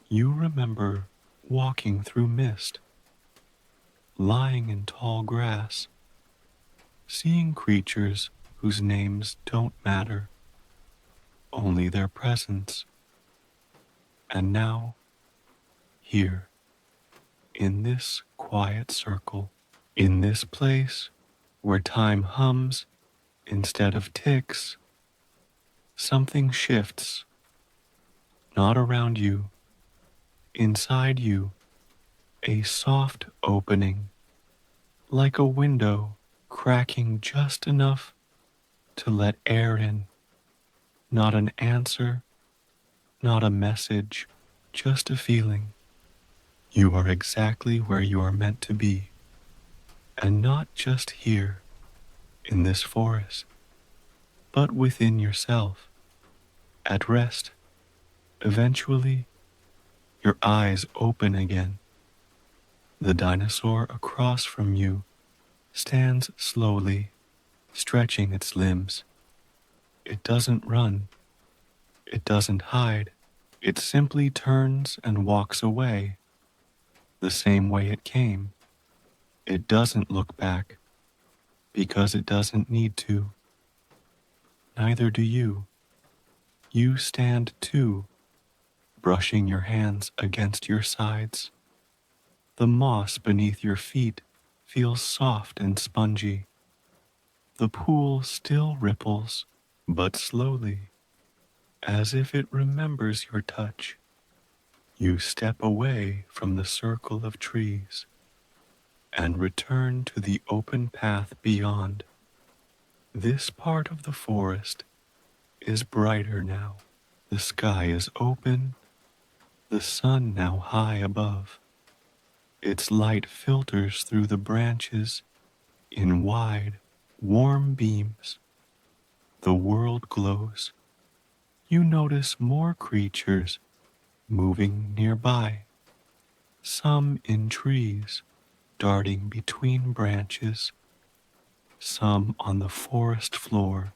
You remember walking through mist, lying in tall grass, seeing creatures whose names don't matter, only their presence. And now, here, in this quiet circle, in this place where time hums instead of ticks, something shifts, not around you, inside you, a soft opening, like a window cracking just enough to let air in. Not an answer, not a message, just a feeling. You are exactly where you are meant to be, and not just here in this forest, but within yourself, at rest Eventually, your eyes open again. The dinosaur across from you stands slowly, stretching its limbs. It doesn't run. It doesn't hide. It simply turns and walks away the same way it came. It doesn't look back because it doesn't need to. Neither do you. You stand too, brushing your hands against your sides. The moss beneath your feet feels soft and spongy. The pool still ripples, but slowly, as if it remembers your touch. You step away from the circle of trees and return to the open path beyond. This part of the forest is brighter now. The sky is open, the sun now high above. Its light filters through the branches in wide, warm beams. The world glows. You notice more creatures moving nearby, some in trees, darting between branches, some on the forest floor,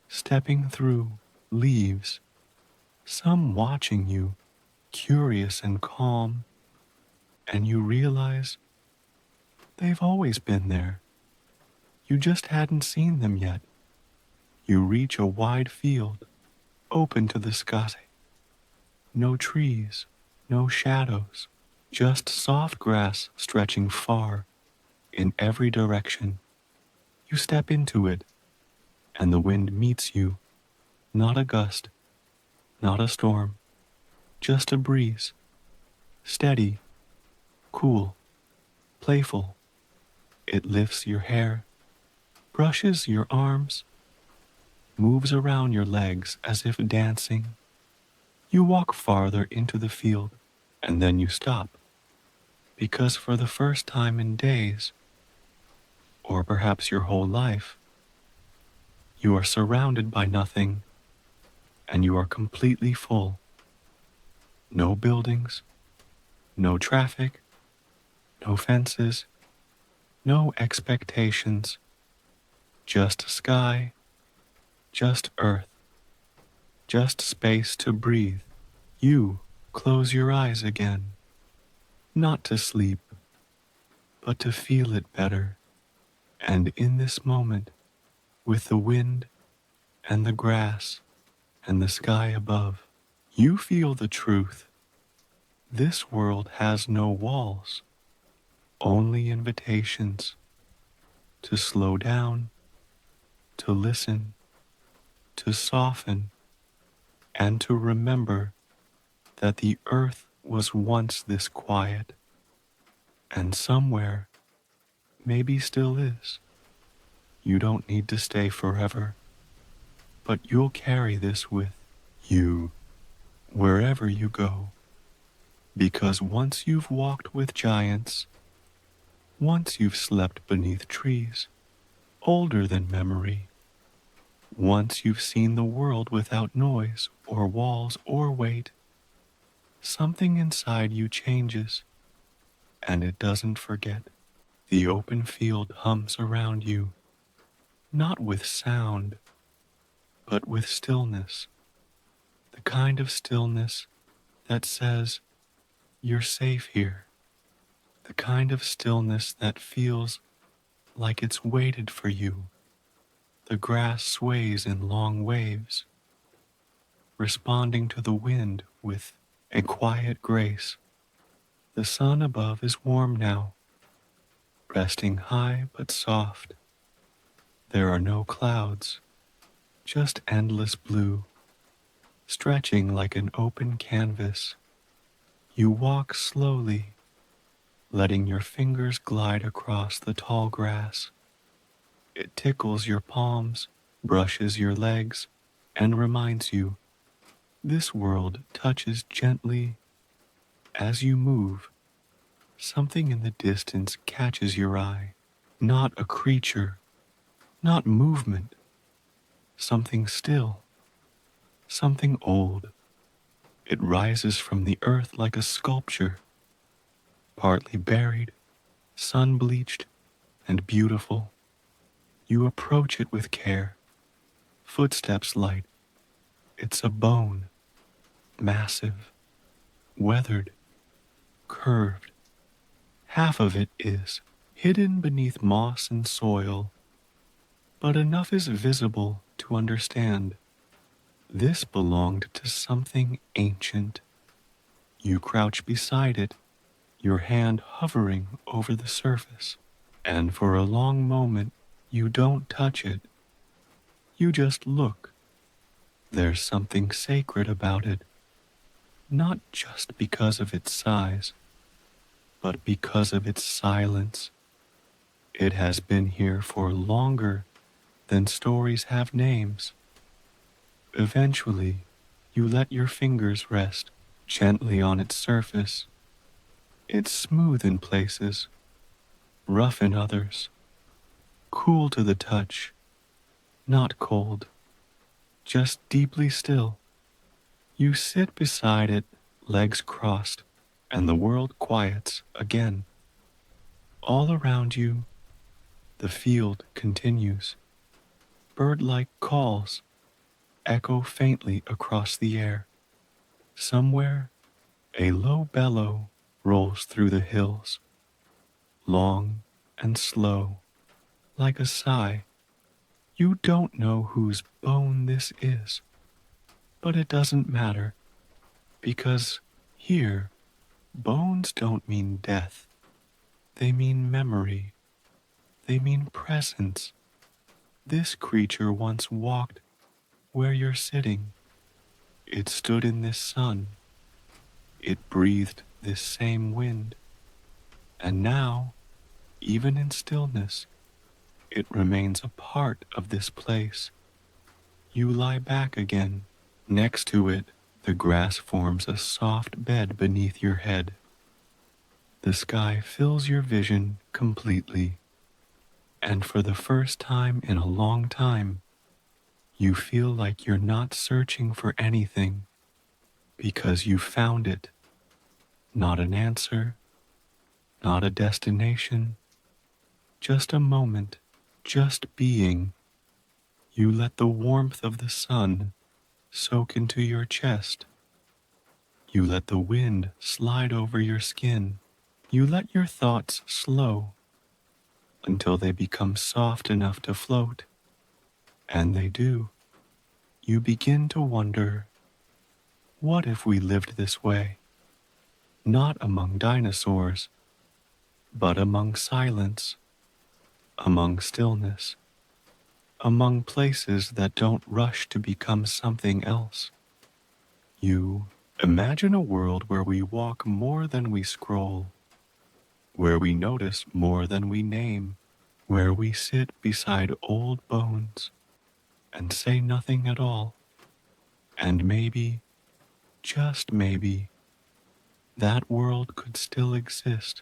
stepping through leaves, some watching you, curious and calm, and you realize they've always been there. You just hadn't seen them yet. You reach a wide field, open to the sky. No trees, no shadows, just soft grass stretching far in every direction. You step into it, and the wind meets you. Not a gust, not a storm, just a breeze. Steady, cool, playful. It lifts your hair, brushes your arms, moves around your legs as if dancing. You walk farther into the field, and then you stop, because for the first time in days, or perhaps your whole life, you are surrounded by nothing, and you are completely full. No buildings, no traffic, no fences, no expectations, just sky, just earth, just space to breathe. You close your eyes again, not to sleep, but to feel it better. And in this moment, with the wind and the grass and the sky above, you feel the truth. This world has no walls, only invitations to slow down, to listen, to soften, and to remember that the earth was once this quiet, and somewhere maybe still is. You don't need to stay forever, but you'll carry this with you wherever you go. Because once you've walked with giants, once you've slept beneath trees, older than memory, once you've seen the world without noise or walls or weight, something inside you changes, and it doesn't forget. The open field hums around you, not with sound, but with stillness, the kind of stillness that says, you're safe here, the kind of stillness that feels like it's waited for you. The grass sways in long waves, responding to the wind with a quiet grace. The sun above is warm now, resting high but soft. There are no clouds, just endless blue, stretching like an open canvas. You walk slowly, letting your fingers glide across the tall grass. It tickles your palms, brushes your legs, and reminds you this world touches gently as you move. Something in the distance catches your eye. Not a creature, not movement. Something still, something old. It rises from the earth like a sculpture, partly buried, sun-bleached, and beautiful. You approach it with care, footsteps light. It's a bone, massive, weathered, curved. Half of it is hidden beneath moss and soil, but enough is visible to understand. This belonged to something ancient. You crouch beside it, your hand hovering over the surface, and for a long moment you don't touch it. You just look. There's something sacred about it, not just because of its size, but because of its silence. It has been here for longer than stories have names. Eventually, you let your fingers rest gently on its surface. It's smooth in places, rough in others, cool to the touch, not cold, just deeply still. You sit beside it, legs crossed, and the world quiets again. All around you, the field continues. Bird-like calls echo faintly across the air. Somewhere, a low bellow rolls through the hills, long and slow, like a sigh. You don't know whose bone this is, but it doesn't matter, because here, bones don't mean death. They mean memory. They mean presence. This creature once walked where you're sitting. It stood in this sun. It breathed this same wind. And now, even in stillness, it remains a part of this place. You lie back again. Next to it, the grass forms a soft bed beneath your head. The sky fills your vision completely. And for the first time in a long time, you feel like you're not searching for anything because you found it. Not an answer, not a destination, just a moment, just being. You let the warmth of the sun soak into your chest. You let the wind slide over your skin. You let your thoughts slow until they become soft enough to float. And they do. You begin to wonder, what if we lived this way? Not among dinosaurs, but among silence, among stillness, among places that don't rush to become something else. You imagine a world where we walk more than we scroll, where we notice more than we name, where we sit beside old bones and say nothing at all. And maybe, just maybe, that world could still exist.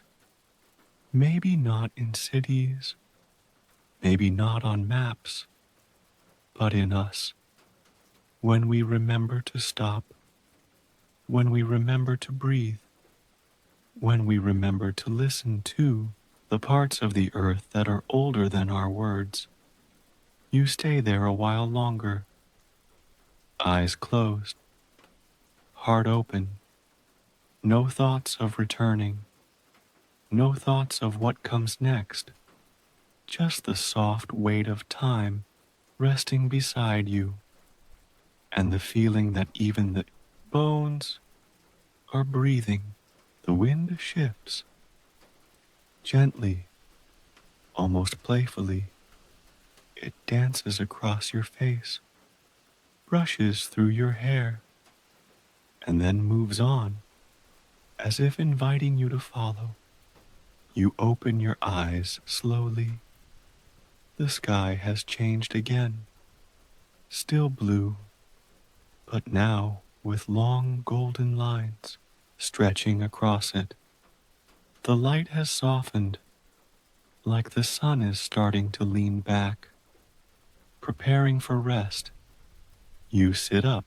Maybe not in cities, maybe not on maps, but in us. When we remember to stop, when we remember to breathe, when we remember to listen to the parts of the earth that are older than our words. You stay there a while longer, eyes closed, heart open, no thoughts of returning, no thoughts of what comes next, just the soft weight of time resting beside you, and the feeling that even the bones are breathing. The wind shifts, gently, almost playfully. It dances across your face, brushes through your hair, and then moves on, as if inviting you to follow. You open your eyes slowly. The sky has changed again, still blue, but now with long golden lines stretching across it. The light has softened, like the sun is starting to lean back, preparing for rest. You sit up,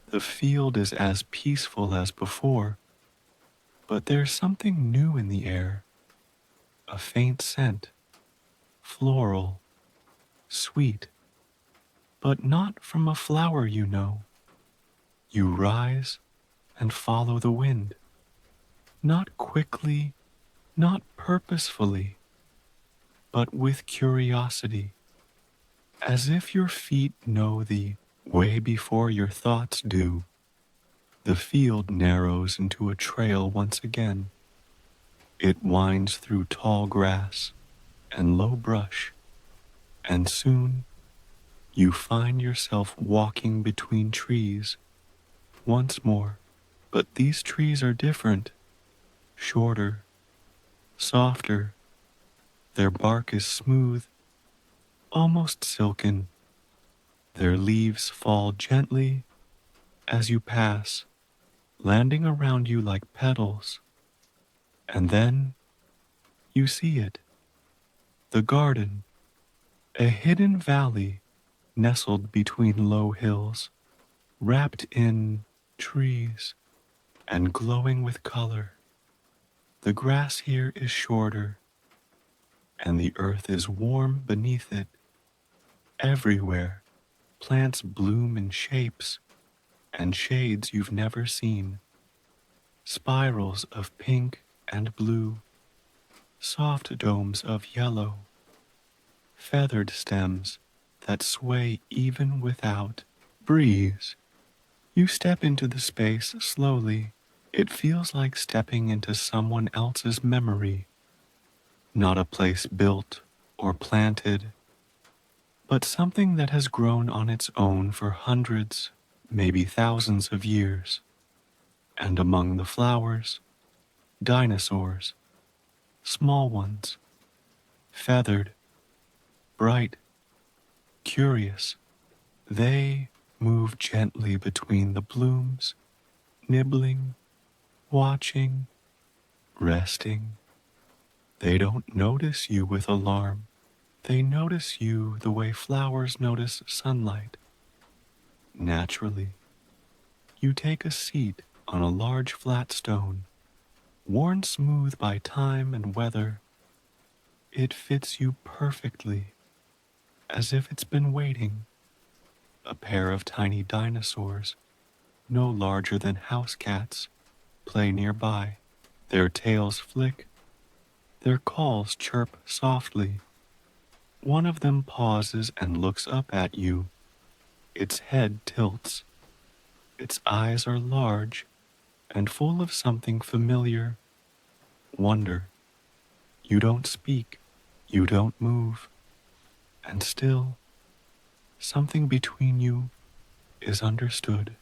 The field is as peaceful as before, but there's something new in the air, a faint scent, floral, sweet, but not from a flower you know. You rise and follow the wind, not quickly, not purposefully, but with curiosity, as if your feet know the way before your thoughts do. The field narrows into a trail once again. It winds through tall grass and low brush, and soon you find yourself walking between trees once more. But these trees are different, shorter, softer. Their bark is smooth, almost silken. Their leaves fall gently as you pass, landing around you like petals. And then you see it, the garden, a hidden valley nestled between low hills, wrapped in trees and glowing with color. The grass here is shorter, and the earth is warm beneath it. Everywhere, plants bloom in shapes and shades you've never seen. Spirals of pink and blue, soft domes of yellow, feathered stems that sway even without breeze. You step into the space slowly. It feels like stepping into someone else's memory, not a place built or planted, but something that has grown on its own for hundreds, maybe thousands of years. And among the flowers, dinosaurs, small ones, feathered, bright, curious. They move gently between the blooms, nibbling, watching, resting. They don't notice you with alarm. They notice you the way flowers notice sunlight. Naturally, you take a seat on a large flat stone, worn smooth by time and weather. It fits you perfectly, as if it's been waiting. A pair of tiny dinosaurs, no larger than house cats, play nearby. Their tails flick, their calls chirp softly. One of them pauses and looks up at you. Its head tilts. Its eyes are large and full of something familiar, wonder. You don't speak, you don't move, and still, something between you is understood.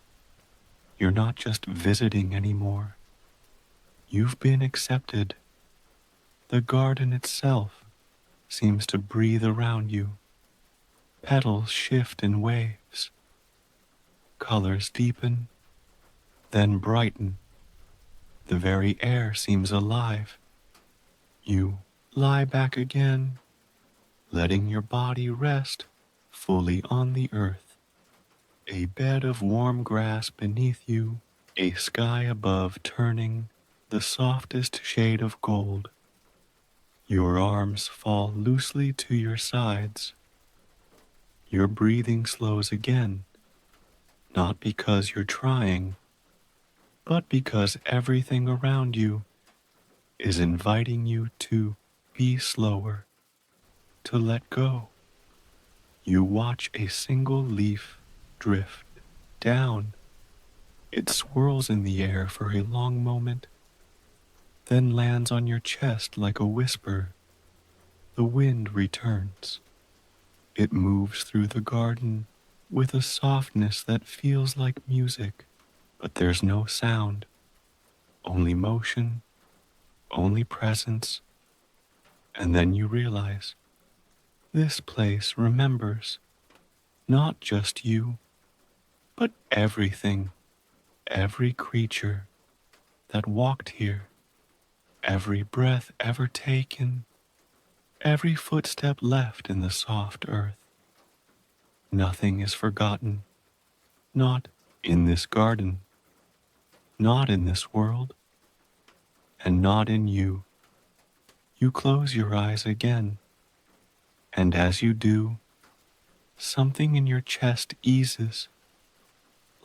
You're not just visiting anymore. You've been accepted. The garden itself seems to breathe around you. Petals shift in waves. Colors deepen, then brighten. The very air seems alive. You lie back again, letting your body rest fully on the earth. A bed of warm grass beneath you, a sky above turning the softest shade of gold. Your arms fall loosely to your sides. Your breathing slows again, not because you're trying, but because everything around you is inviting you to be slower, to let go. You watch a single leaf drift down. It swirls in the air for a long moment, then lands on your chest like a whisper. The wind returns. It moves through the garden with a softness that feels like music, but there's no sound, only motion, only presence. And then you realize this place remembers not just you, but everything, every creature that walked here, every breath ever taken, every footstep left in the soft earth. Nothing is forgotten, not in this garden, not in this world, and not in you. You close your eyes again, and as you do, something in your chest eases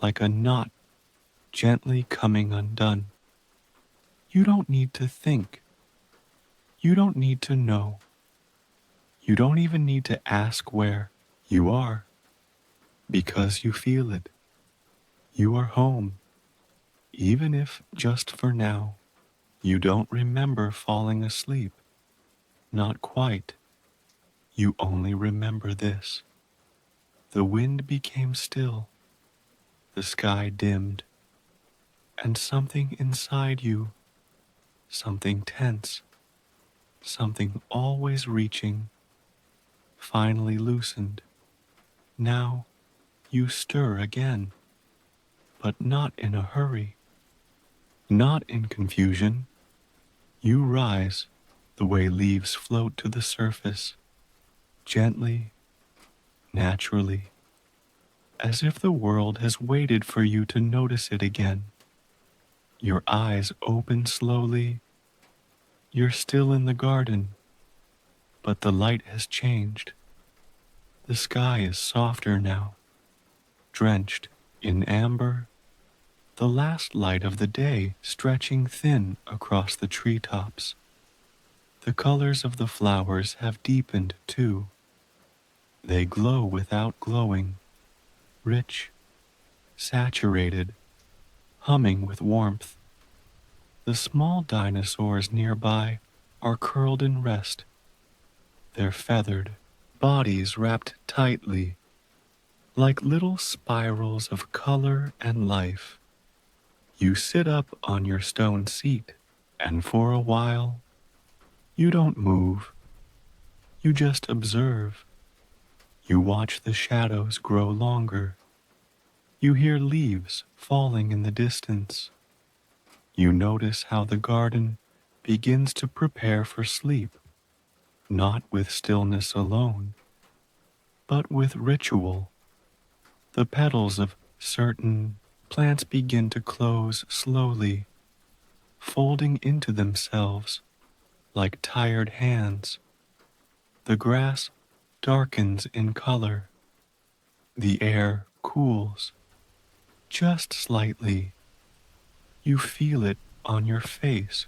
like a knot gently coming undone. You don't need to think. You don't need to know. You don't even need to ask where you are, because you feel it. You are home, even if just for now. You don't remember falling asleep. Not quite. You only remember this. The wind became still, the sky dimmed, and something inside you, something tense, something always reaching, finally loosened. Now you stir again, but not in a hurry, not in confusion. You rise the way leaves float to the surface, gently, naturally, as if the world has waited for you to notice it again. Your eyes open slowly. You're still in the garden, but the light has changed. The sky is softer now, drenched in amber, the last light of the day stretching thin across the treetops. The colors of the flowers have deepened too. They glow without glowing, rich, saturated, humming with warmth. The small dinosaurs nearby are curled in rest, their feathered bodies wrapped tightly like little spirals of color and life. You sit up on your stone seat, and for a while, you don't move. You just observe. You watch the shadows grow longer. You hear leaves falling in the distance. You notice how the garden begins to prepare for sleep, not with stillness alone, but with ritual. The petals of certain plants begin to close slowly, folding into themselves like tired hands. The grass darkens in color. The air cools just slightly. You feel it on your face,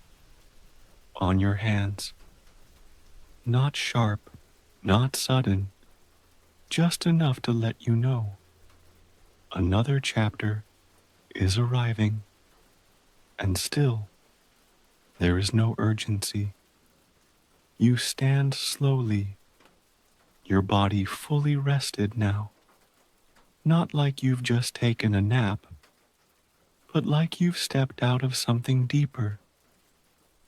on your hands. Not sharp, not sudden, just enough to let you know another chapter is arriving. And still, there is no urgency. You stand slowly, your body fully rested now. Not like you've just taken a nap, but like you've stepped out of something deeper,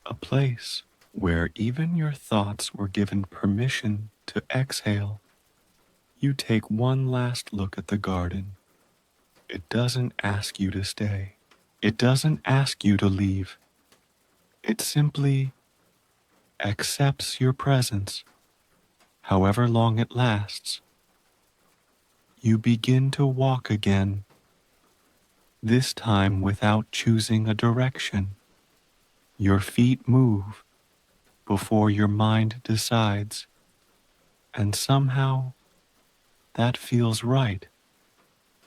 a place where even your thoughts were given permission to exhale. You take one last look at the garden. It doesn't ask you to stay. It doesn't ask you to leave. It simply accepts your presence, however long it lasts. You begin to walk again, this time without choosing a direction. Your feet move before your mind decides, and somehow that feels right.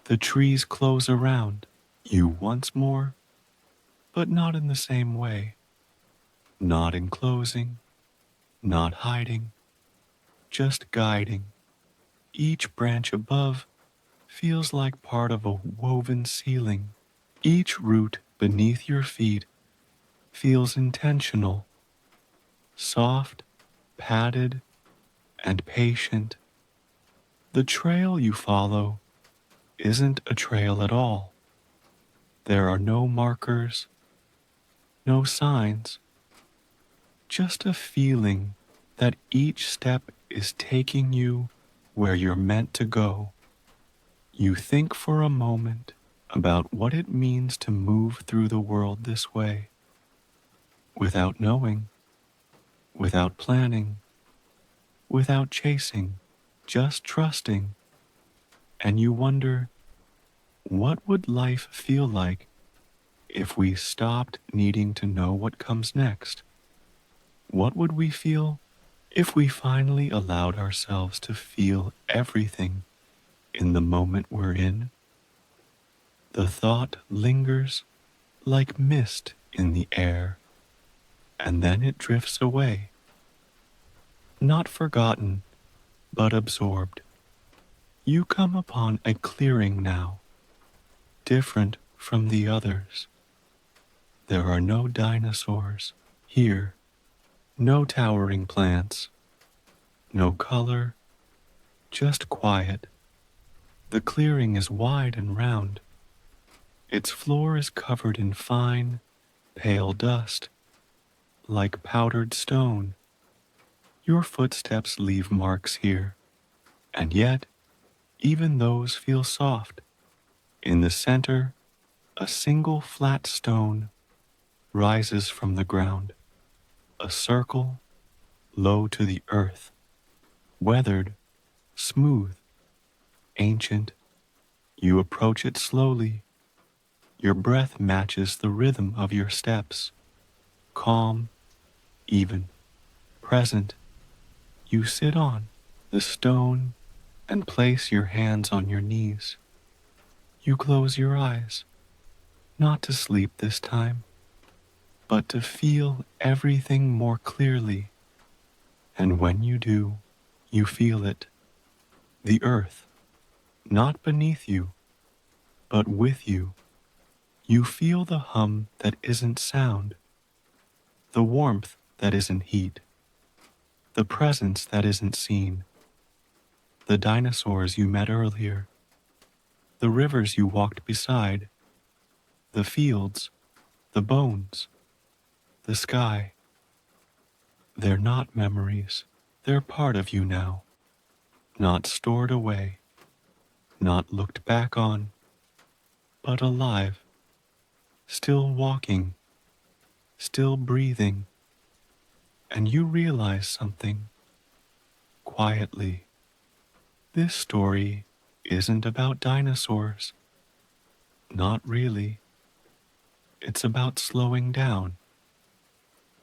The trees close around you once more, but not in the same way. Not enclosing, not hiding, just guiding. Each branch above feels like part of a woven ceiling. Each root beneath your feet feels intentional, soft, padded, and patient. The trail you follow isn't a trail at all. There are no markers, no signs, just a feeling that each step is taking you where you're meant to go. You think for a moment about what it means to move through the world this way, without knowing, without planning, without chasing, just trusting. And you wonder, What would life feel like if we stopped needing to know what comes next? What would we feel if we finally allowed ourselves to feel everything in the moment we're in? The thought lingers like mist in the air, and then it drifts away, not forgotten, but absorbed. You come upon a clearing now, different from the others. There are no dinosaurs here, no towering plants, no color, just quiet. The clearing is wide and round. Its floor is covered in fine, pale dust, like powdered stone. Your footsteps leave marks here, and yet even those feel soft. In the center, a single flat stone rises from the ground, a circle low to the earth, weathered, smooth, ancient. You approach it slowly. Your breath matches the rhythm of your steps, calm, even, present. You sit on the stone and place your hands on your knees. You close your eyes, not to sleep this time, but to feel everything more clearly. And when you do, you feel it, the earth, not beneath you, but with you. You feel the hum that isn't sound, the warmth that isn't heat, the presence that isn't seen, the dinosaurs you met earlier, the rivers you walked beside, the fields, the bones, the sky. They're not memories. They're part of you now, not stored away, not looked back on, but alive, still walking, still breathing. And you realize something quietly. This story isn't about dinosaurs. Not really. It's about slowing down.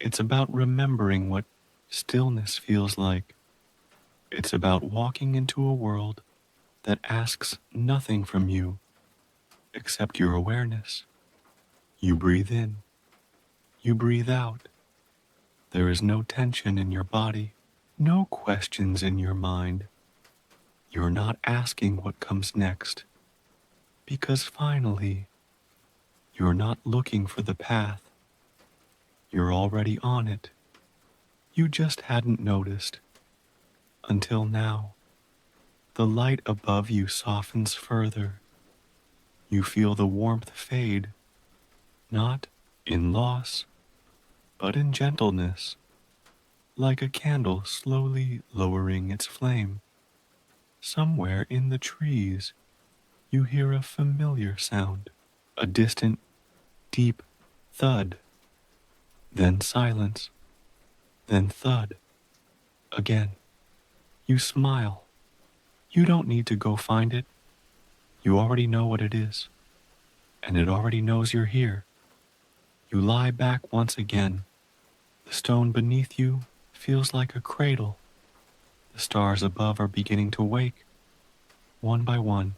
It's about remembering what stillness feels like. It's about walking into a world that asks nothing from you except your awareness. You breathe in. You breathe out. There is no tension in your body, no questions in your mind. You're not asking what comes next, because finally, you're not looking for the path. You're already on it. You just hadn't noticed. Until now, the light above you softens further. You feel the warmth fade, not in loss, but in gentleness, like a candle slowly lowering its flame. Somewhere in the trees, you hear a familiar sound, a distant, deep thud, then silence, then thud, again. You smile. You don't need to go find it. You already know what it is, and it already knows you're here. You lie back once again. The stone beneath you feels like a cradle. The stars above are beginning to wake, one by one.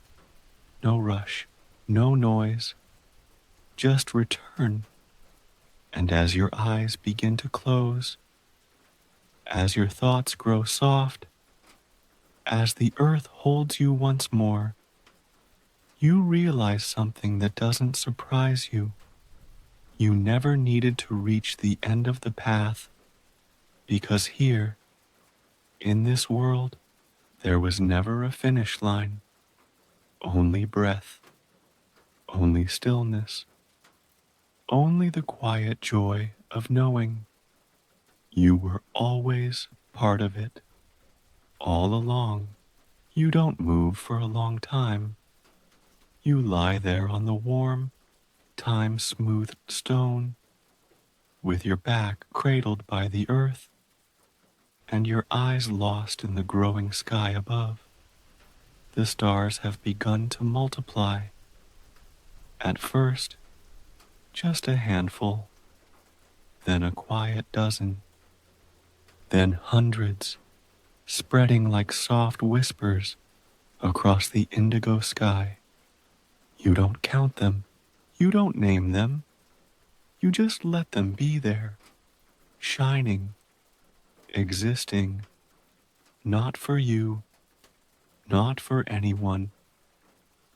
No rush, no noise, just return. And as your eyes begin to close, as your thoughts grow soft, as the earth holds you once more, you realize something that doesn't surprise you. You never needed to reach the end of the path, because here, in this world, there was never a finish line, only breath, only stillness, only the quiet joy of knowing you were always part of it, all along. You don't move for a long time. You lie there on the warm, time-smoothed stone, with your back cradled by the earth and your eyes lost in the growing sky above. The stars have begun to multiply. At first, just a handful, then a quiet dozen, then hundreds, spreading like soft whispers across the indigo sky. You don't count them, you don't name them, you just let them be there, shining, existing, not for you, not for anyone,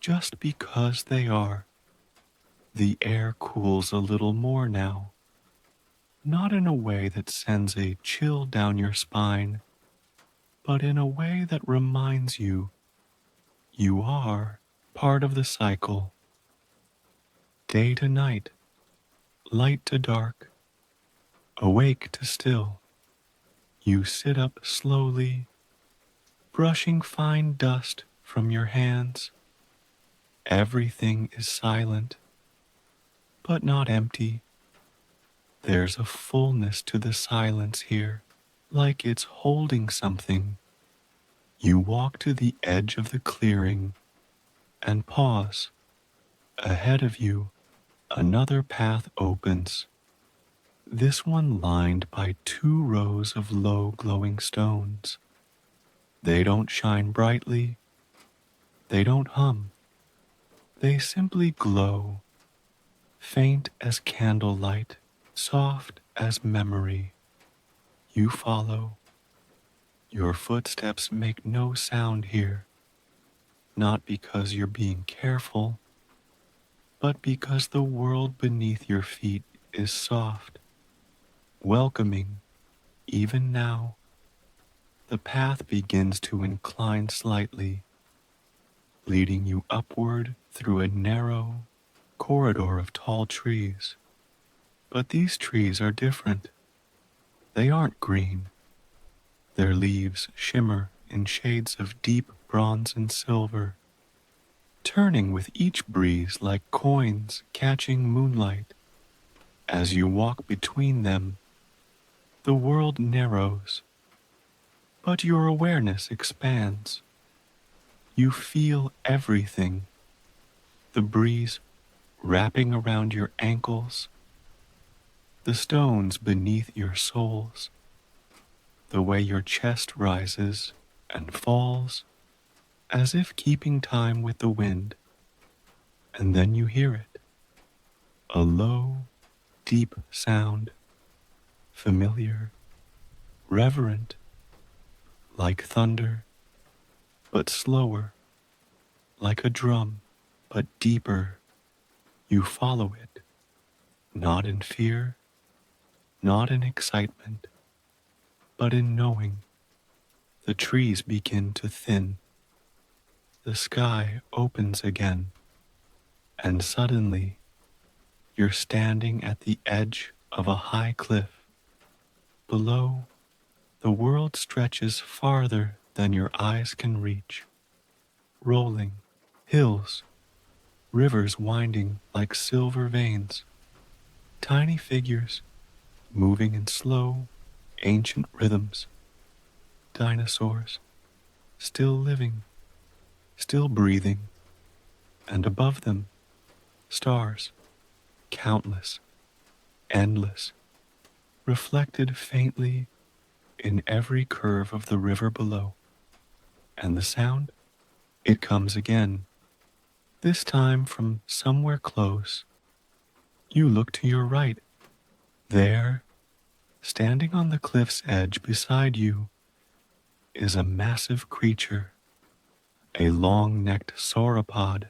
just because they are. The air cools a little more now, not in a way that sends a chill down your spine, but in a way that reminds you you are part of the cycle. Day to night, light to dark, awake to still. You sit up slowly, brushing fine dust from your hands. Everything is silent, but not empty. There's a fullness to the silence here, like it's holding something. You walk to the edge of the clearing and pause. Ahead of you, another path opens, this one lined by 2 rows of low glowing stones. They don't shine brightly, they don't hum, they simply glow, faint as candlelight, soft as memory. You follow. Your footsteps make no sound here, not because you're being careful, but because the world beneath your feet is soft, welcoming. Even now, the path begins to incline slightly, leading you upward through a narrow corridor of tall trees. But these trees are different. They aren't green. Their leaves shimmer in shades of deep bronze and silver, turning with each breeze like coins catching moonlight. As you walk between them, the world narrows, but your awareness expands. You feel everything, the breeze wrapping around your ankles, the stones beneath your soles, the way your chest rises and falls as if keeping time with the wind. And then you hear it, a low, deep sound, familiar, reverent, like thunder, but slower, like a drum, but deeper. You follow it, not in fear, not in excitement, but in knowing. The trees begin to thin, the sky opens again, and suddenly you're standing at the edge of a high cliff. Below, the world stretches farther than your eyes can reach, rolling hills, rivers winding like silver veins, tiny figures moving in slow, ancient rhythms, dinosaurs still living, still breathing, and above them, stars, countless, endless, reflected faintly in every curve of the river below. And the sound? It comes again, this time from somewhere close. You look to your right. There, standing on the cliff's edge beside you, is a massive creature, a long-necked sauropod.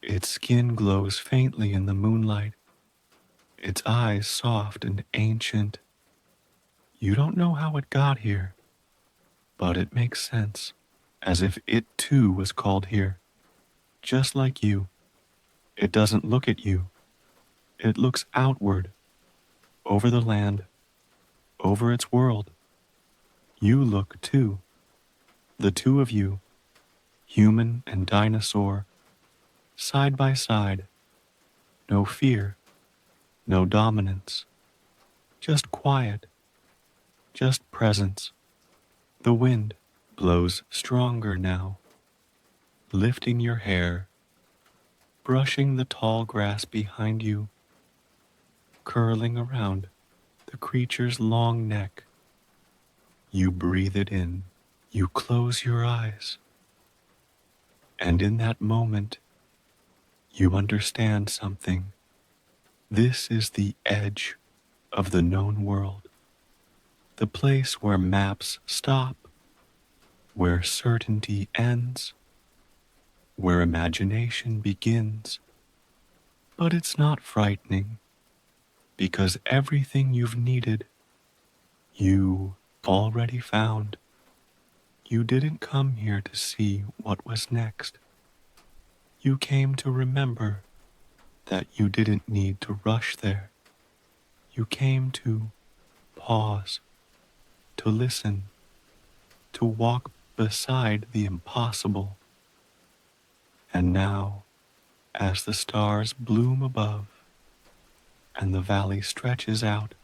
Its skin glows faintly in the moonlight, its eyes soft and ancient. You don't know how it got here, but it makes sense, as if it too was called here, just like you. It doesn't look at you. It looks outward, over the land, over its world. You look too, the two of you, human and dinosaur, side by side. No fear, no dominance, just quiet, just presence. The wind blows stronger now, lifting your hair, brushing the tall grass behind you, curling around the creature's long neck. You breathe it in. You close your eyes. And in that moment, you understand something. This is the edge of the known world, the place where maps stop, where certainty ends, where imagination begins. But it's not frightening, because everything you've needed, you already found. You didn't come here to see what was next. You came to remember that you didn't need to rush there. You came to pause, to listen, to walk beside the impossible. And now, as the stars bloom above and the valley stretches out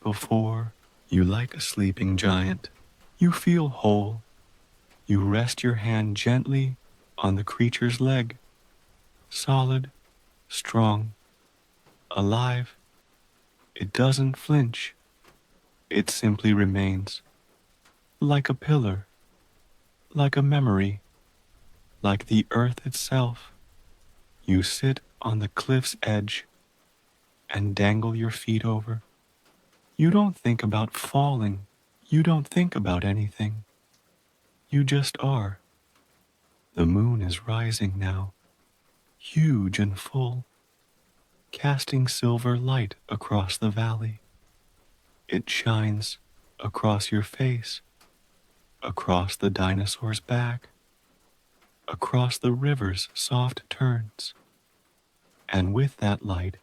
before you like a sleeping giant, you feel whole. You rest your hand gently on the creature's leg, solid, strong, alive. It doesn't flinch. It simply remains, like a pillar, like a memory, like the earth itself. You sit on the cliff's edge and dangle your feet over. You don't think about falling. You don't think about anything. You just are. The moon is rising now, huge and full, casting silver light across the valley. It shines across your face, across the dinosaur's back, across the river's soft turns. And with that light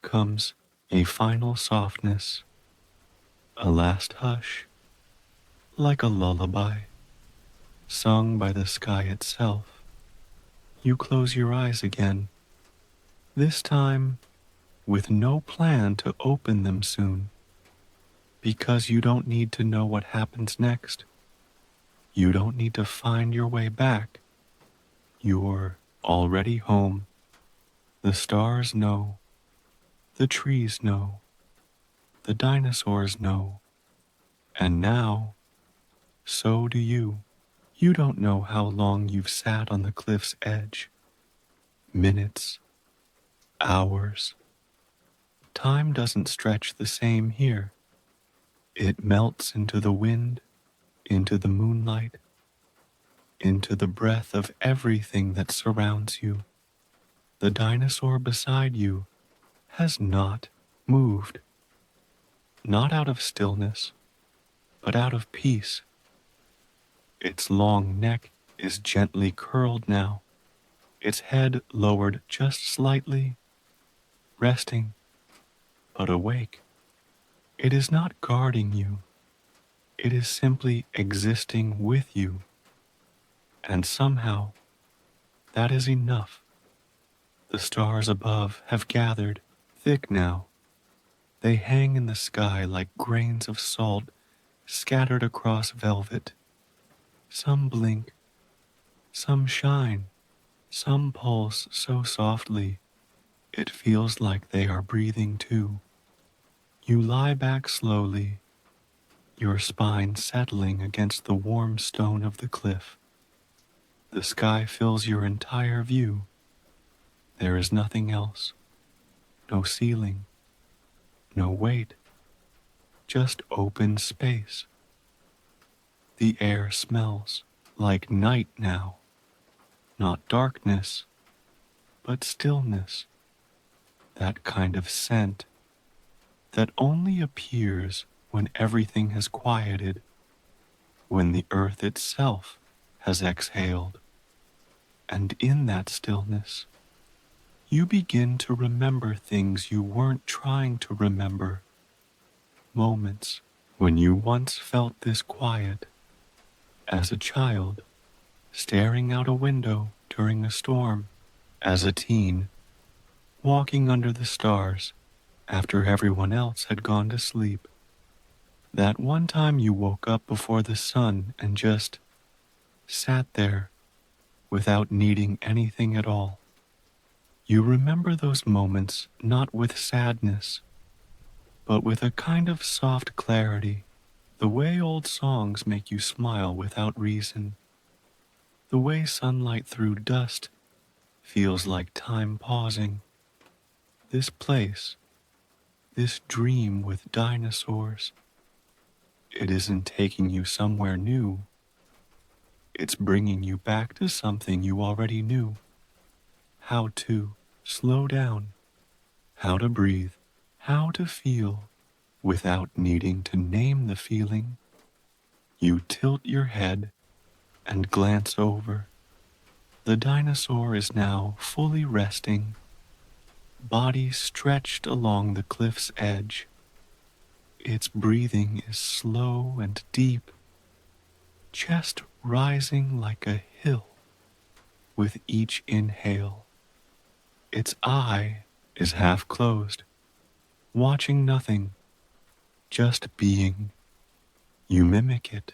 comes a final softness, a last hush, like a lullaby, sung by the sky itself. You close your eyes again, this time with no plan to open them soon, because you don't need to know what happens next. You don't need to find your way back. You're already home. The stars know. The trees know. The dinosaurs know. And now, so do you. You don't know how long you've sat on the cliff's edge. Minutes, hours. Time doesn't stretch the same here. It melts into the wind, into the moonlight, into the breath of everything that surrounds you. The dinosaur beside you has not moved. Not out of stillness, but out of peace. Its long neck is gently curled now, its head lowered just slightly, resting, but awake. It is not guarding you. It is simply existing with you. And somehow, that is enough. The stars above have gathered, thick now. They hang in the sky like grains of salt scattered across velvet. Some blink, some shine, some pulse so softly it feels like they are breathing too. You lie back slowly, your spine settling against the warm stone of the cliff. The sky fills your entire view. There is nothing else. No ceiling, no weight, just open space. The air smells like night now, not darkness, but stillness. That kind of scent that only appears when everything has quieted, when the earth itself has exhaled. And in that stillness, you begin to remember things you weren't trying to remember. Moments when you once felt this quiet, as a child, staring out a window during a storm, as a teen, walking under the stars after everyone else had gone to sleep. That one time you woke up before the sun and just sat there without needing anything at all. You remember those moments not with sadness, but with a kind of soft clarity, the way old songs make you smile without reason, the way sunlight through dust feels like time pausing. This place, this dream with dinosaurs, it isn't taking you somewhere new. It's bringing you back to something you already knew. How to slow down, how to breathe, how to feel without needing to name the feeling. You tilt your head and glance over. The dinosaur is now fully resting, body stretched along the cliff's edge. Its breathing is slow and deep, chest rising like a hill with each inhale. Its eye is half closed, watching nothing, just being. You mimic it.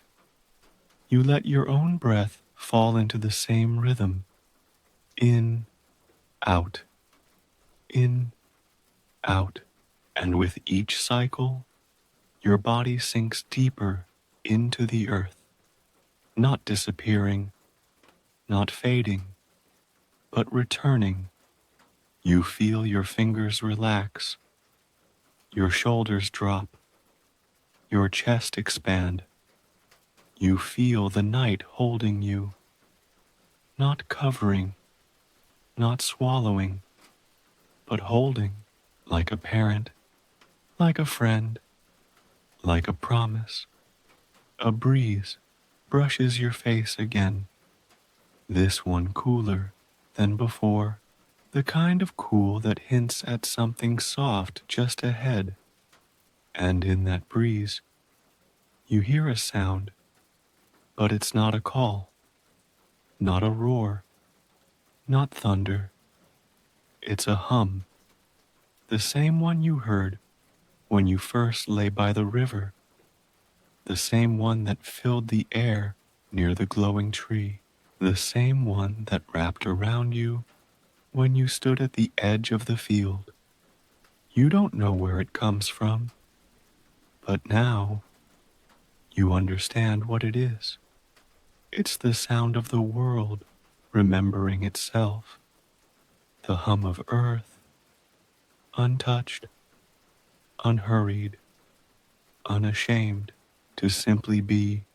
You let your own breath fall into the same rhythm. In, out, in, out. And with each cycle, your body sinks deeper into the earth, not disappearing, not fading, but returning. You feel your fingers relax, your shoulders drop, your chest expand. You feel the night holding you, not covering, not swallowing, but holding, like a parent, like a friend, like a promise. A breeze brushes your face again, this one cooler than before, the kind of cool that hints at something soft just ahead. And in that breeze, you hear a sound, but it's not a call, not a roar, not thunder. It's a hum, the same one you heard when you first lay by the river, the same one that filled the air near the glowing tree, the same one that wrapped around you when you stood at the edge of the field. You don't know where it comes from, but now you understand what it is. It's the sound of the world remembering itself, the hum of earth, untouched, unhurried, unashamed to simply be.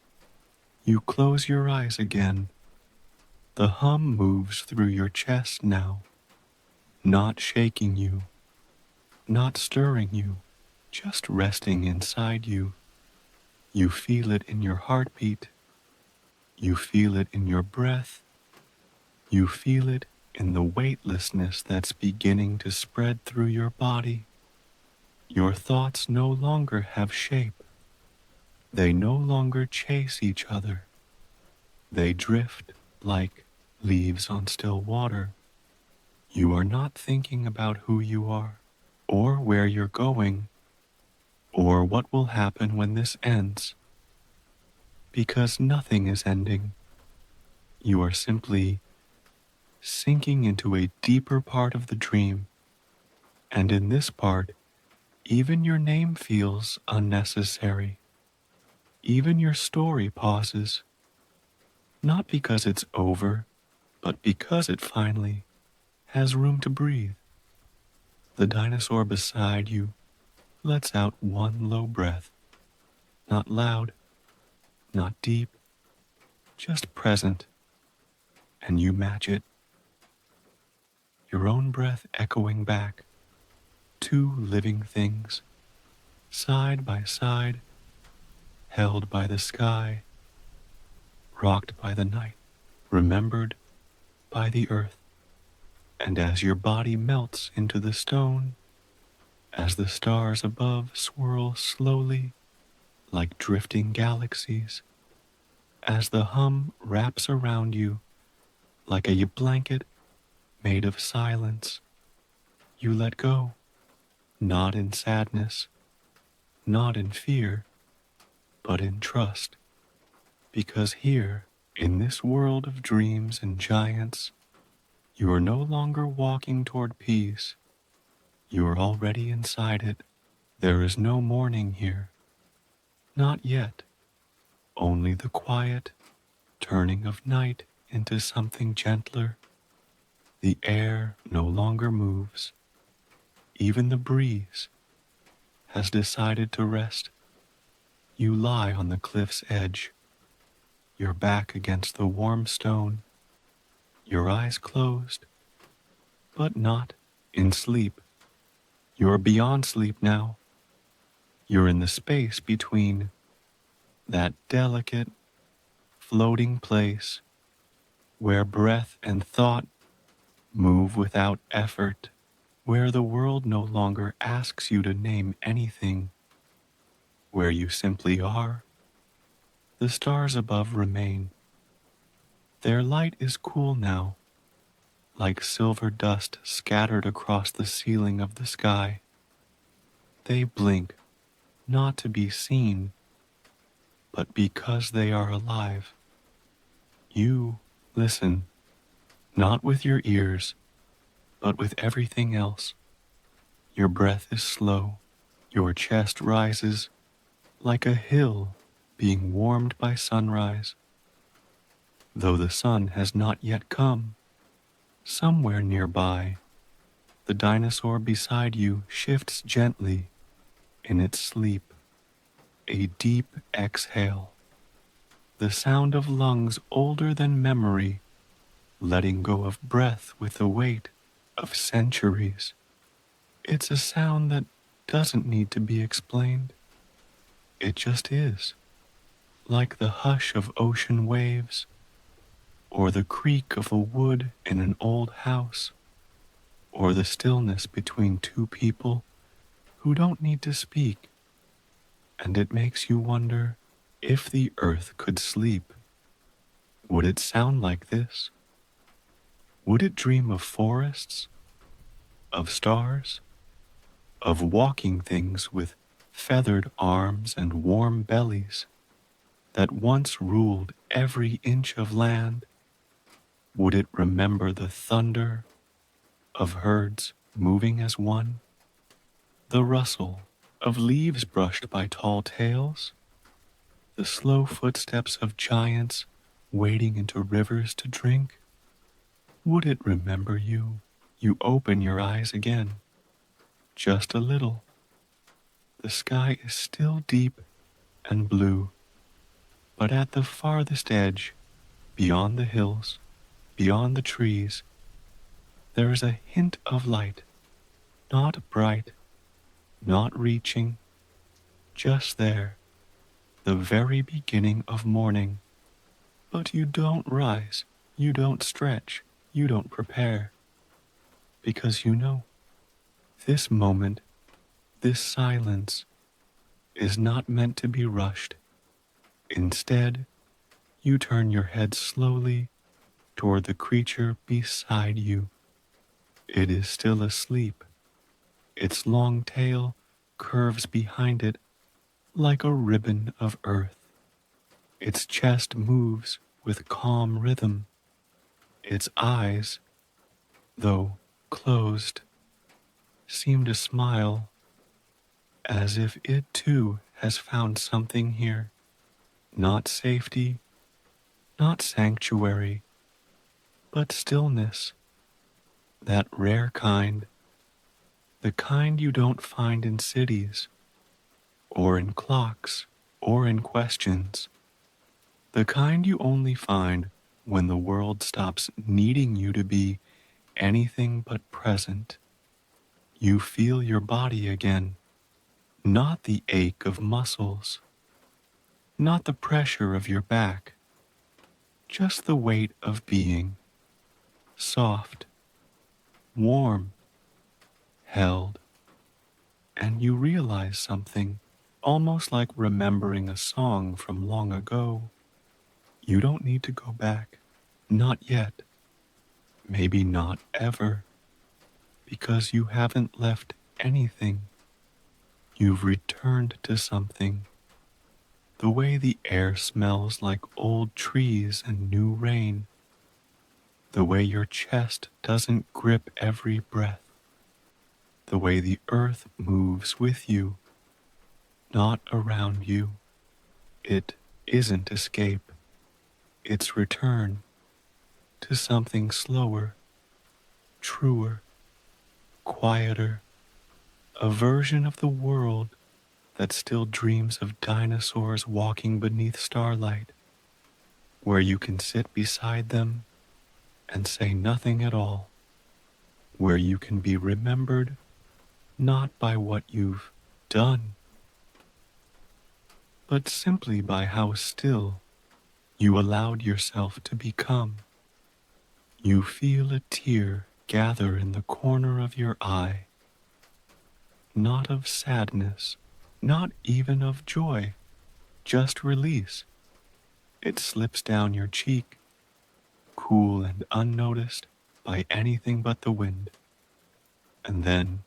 You close your eyes again. The hum moves through your chest now, not shaking you, not stirring you, just resting inside you. You feel it in your heartbeat. You feel it in your breath. You feel it in the weightlessness that's beginning to spread through your body. Your thoughts no longer have shape. They no longer chase each other. They drift like leaves on still water. You are not thinking about who you are, or where you're going, or what will happen when this ends, because nothing is ending. You are simply sinking into a deeper part of the dream, and in this part, even your name feels unnecessary. Even your story pauses, not because it's over, but because it finally has room to breathe. The dinosaur beside you lets out one low breath, not loud, not deep, just present, and you match it, your own breath echoing back. Two living things, side by side, held by the sky, rocked by the night, remembered by the earth. And as your body melts into the stone, as the stars above swirl slowly like drifting galaxies, as the hum wraps around you like a blanket made of silence, you let go, not in sadness, not in fear, but in trust. Because here, in this world of dreams and giants, You are no longer walking toward peace. You are already inside it. There is no morning here. Not yet. Only the quiet turning of night into something gentler. The air no longer moves. Even the breeze has decided to rest. You lie on the cliff's edge, your back against the warm stone, your eyes closed, but not in sleep. You're beyond sleep now. You're in the space between that delicate, floating place where breath and thought move without effort, where the world no longer asks you to name anything, where you simply are. The stars above remain. Their light is cool now, like silver dust scattered across the ceiling of the sky. They blink, not to be seen, but because they are alive. You listen, not with your ears, but with everything else. Your breath is slow. Your chest rises like a hill being warmed by sunrise. Though the sun has not yet come, somewhere nearby, the dinosaur beside you shifts gently in its sleep, a deep exhale, the sound of lungs older than memory, letting go of breath with the weight of centuries. It's a sound that doesn't need to be explained. It just is, like the hush of ocean waves, or the creak of a wood in an old house, or the stillness between two people who don't need to speak. And it makes you wonder, if the earth could sleep, would it sound like this? Would it dream of forests, of stars, of walking things with feathered arms and warm bellies that once ruled every inch of land? Would it remember the thunder of herds moving as one, the rustle of leaves brushed by tall tails, the slow footsteps of giants wading into rivers to drink? Would it remember you? You open your eyes again, just a little. The sky is still deep and blue, but at the farthest edge, beyond the hills, beyond the trees, there is a hint of light, not bright, not reaching, just there, the very beginning of morning. But you don't rise, you don't stretch, you don't prepare, because you know this moment, this silence, is not meant to be rushed. Instead, you turn your head slowly toward the creature beside you. It is still asleep. Its long tail curves behind it like a ribbon of earth. Its chest moves with calm rhythm. Its eyes, though closed, seem to smile, as if it too has found something here. Not safety, not sanctuary, but stillness. That rare kind, the kind you don't find in cities, or in clocks, or in questions. The kind you only find when the world stops needing you to be anything but present. You feel your body again, not the ache of muscles, not the pressure of your back, just the weight of being, soft, warm, held. And you realize something, almost like remembering a song from long ago. You don't need to go back, not yet, maybe not ever, because you haven't left anything. You've returned to something. The way the air smells like old trees and new rain. the way your chest doesn't grip every breath, the way the earth moves with you, not around you. It isn't escape, it's return to something slower, truer, quieter, a version of the world that still dreams of dinosaurs walking beneath starlight, where you can sit beside them and say nothing at all, where you can be remembered not by what you've done, but simply by how still you allowed yourself to become. You feel a tear gather in the corner of your eye, not of sadness, not even of joy, just release. It slips down your cheek, cool and unnoticed by anything but the wind. And then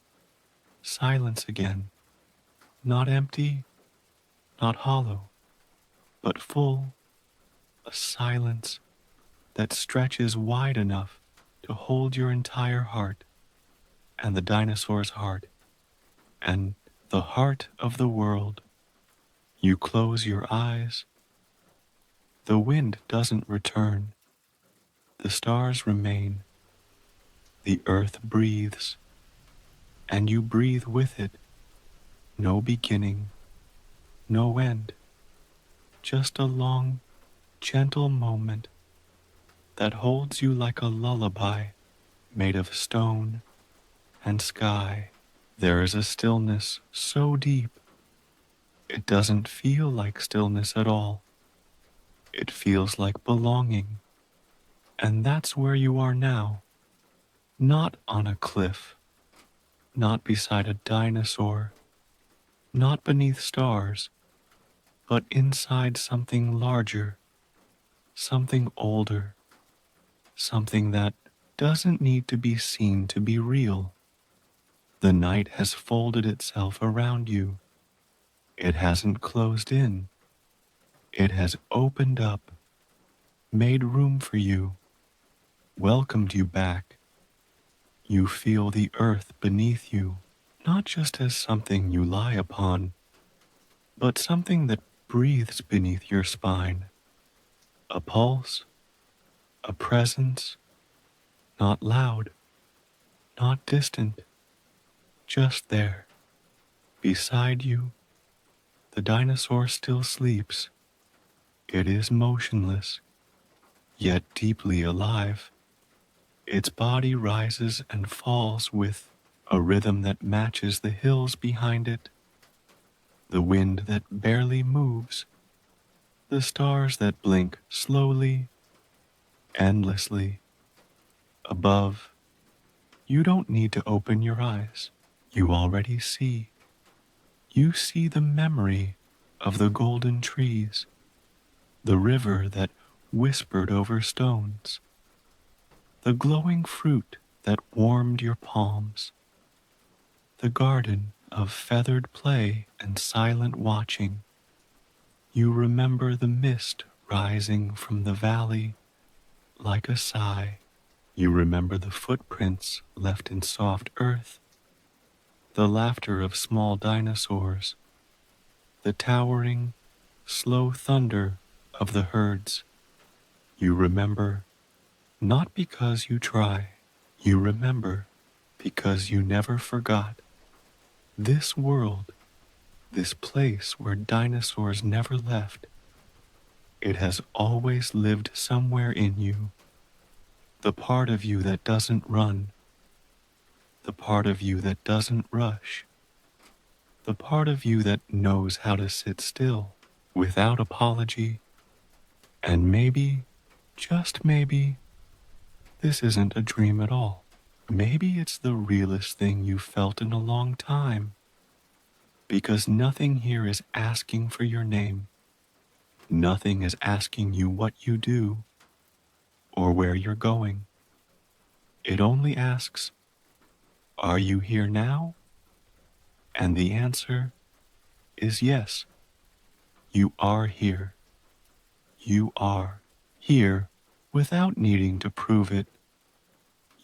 silence again, not empty, not hollow, but full, a silence that stretches wide enough to hold your entire heart and the dinosaur's heart and the heart of the world. You close your eyes. The wind doesn't return. The stars remain. The earth breathes, and you breathe with it. No beginning, no end. Just a long, gentle moment that holds you like a lullaby made of stone and sky. There is a stillness so deep, it doesn't feel like stillness at all. It feels like belonging. And that's where you are now. Not on a cliff, not beside a dinosaur, not beneath stars, but inside something larger, something older, something that doesn't need to be seen to be real. The night has folded itself around you. It hasn't closed in. It has opened up, made room for you, welcomed you back. You feel the earth beneath you, not just as something you lie upon, but something that breathes beneath your spine. A pulse, a presence, not loud, not distant, just there. Beside you, the dinosaur still sleeps. It is motionless, yet deeply alive. Its body rises and falls with a rhythm that matches the hills behind it, the wind that barely moves, the stars that blink slowly, endlessly. Above, you don't need to open your eyes. You already see. You see the memory of the golden trees, the river that whispered over stones, the glowing fruit that warmed your palms, the garden of feathered play and silent watching. You remember the mist rising from the valley like a sigh. You remember the footprints left in soft earth, the laughter of small dinosaurs, the towering, slow thunder of the herds. You remember not because you try, you remember because you never forgot. This world, this place where dinosaurs never left, it has always lived somewhere in you. The part of you that doesn't run, the part of you that doesn't rush, the part of you that knows how to sit still without apology. And maybe, just maybe, this isn't a dream at all. Maybe it's the realest thing you've felt in a long time, because nothing here is asking for your name. Nothing is asking you what you do or where you're going. It only asks, are you here now? And the answer is yes. You are here. You are here without needing to prove it,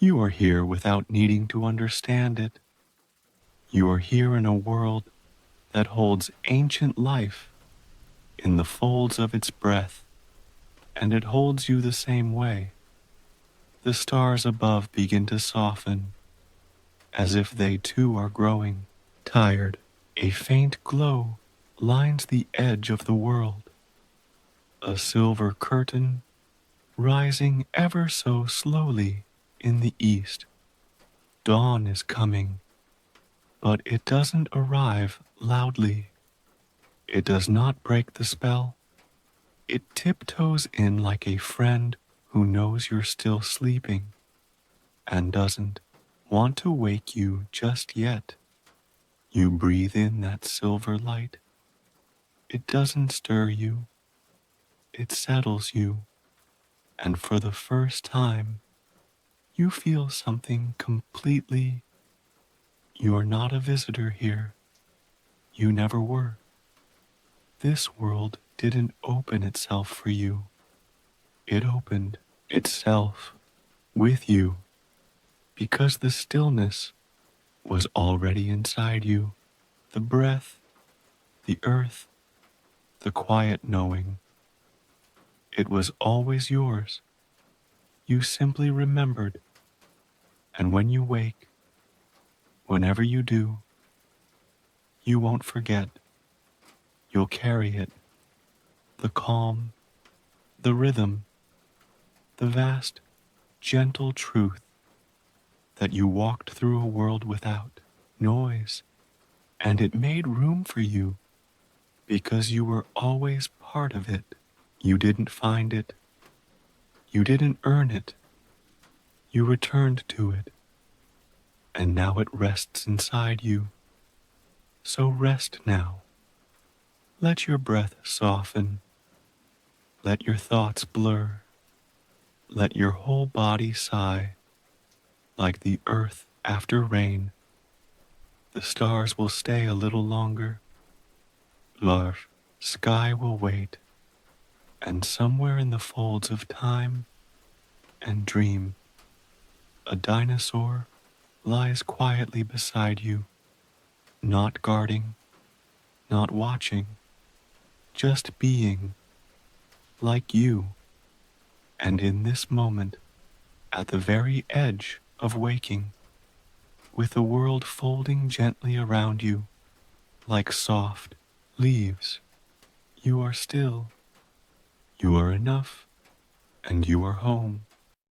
You are here without needing to understand it. You are here in a world that holds ancient life in the folds of its breath, and it holds you the same way. The stars above begin to soften, as if they too are growing tired. A faint glow lines the edge of the world, a silver curtain rising ever so slowly in the east. Dawn is coming, but it doesn't arrive loudly. It does not break the spell. It tiptoes in like a friend who knows you're still sleeping and doesn't want to wake you just yet. You breathe in that silver light. It doesn't stir you, it settles you, and for the first time, you feel something completely. You are not a visitor here. You never were. This world didn't open itself for you. It opened itself with you because the stillness was already inside you. The breath, the earth, the quiet knowing. It was always yours. You simply remembered. And when you wake, whenever you do, you won't forget. You'll carry it. The calm, the rhythm, the vast, gentle truth that you walked through a world without noise, and it made room for you because you were always part of it. You didn't find it. You didn't earn it. You returned to it, and now it rests inside you. So rest now. Let your breath soften. Let your thoughts blur. Let your whole body sigh like the earth after rain. The stars will stay a little longer. The sky will wait. And somewhere in the folds of time and dream, a dinosaur lies quietly beside you, not guarding, not watching, just being like you. And in this moment, at the very edge of waking, with the world folding gently around you like soft leaves, you are still, you are enough, and you are home.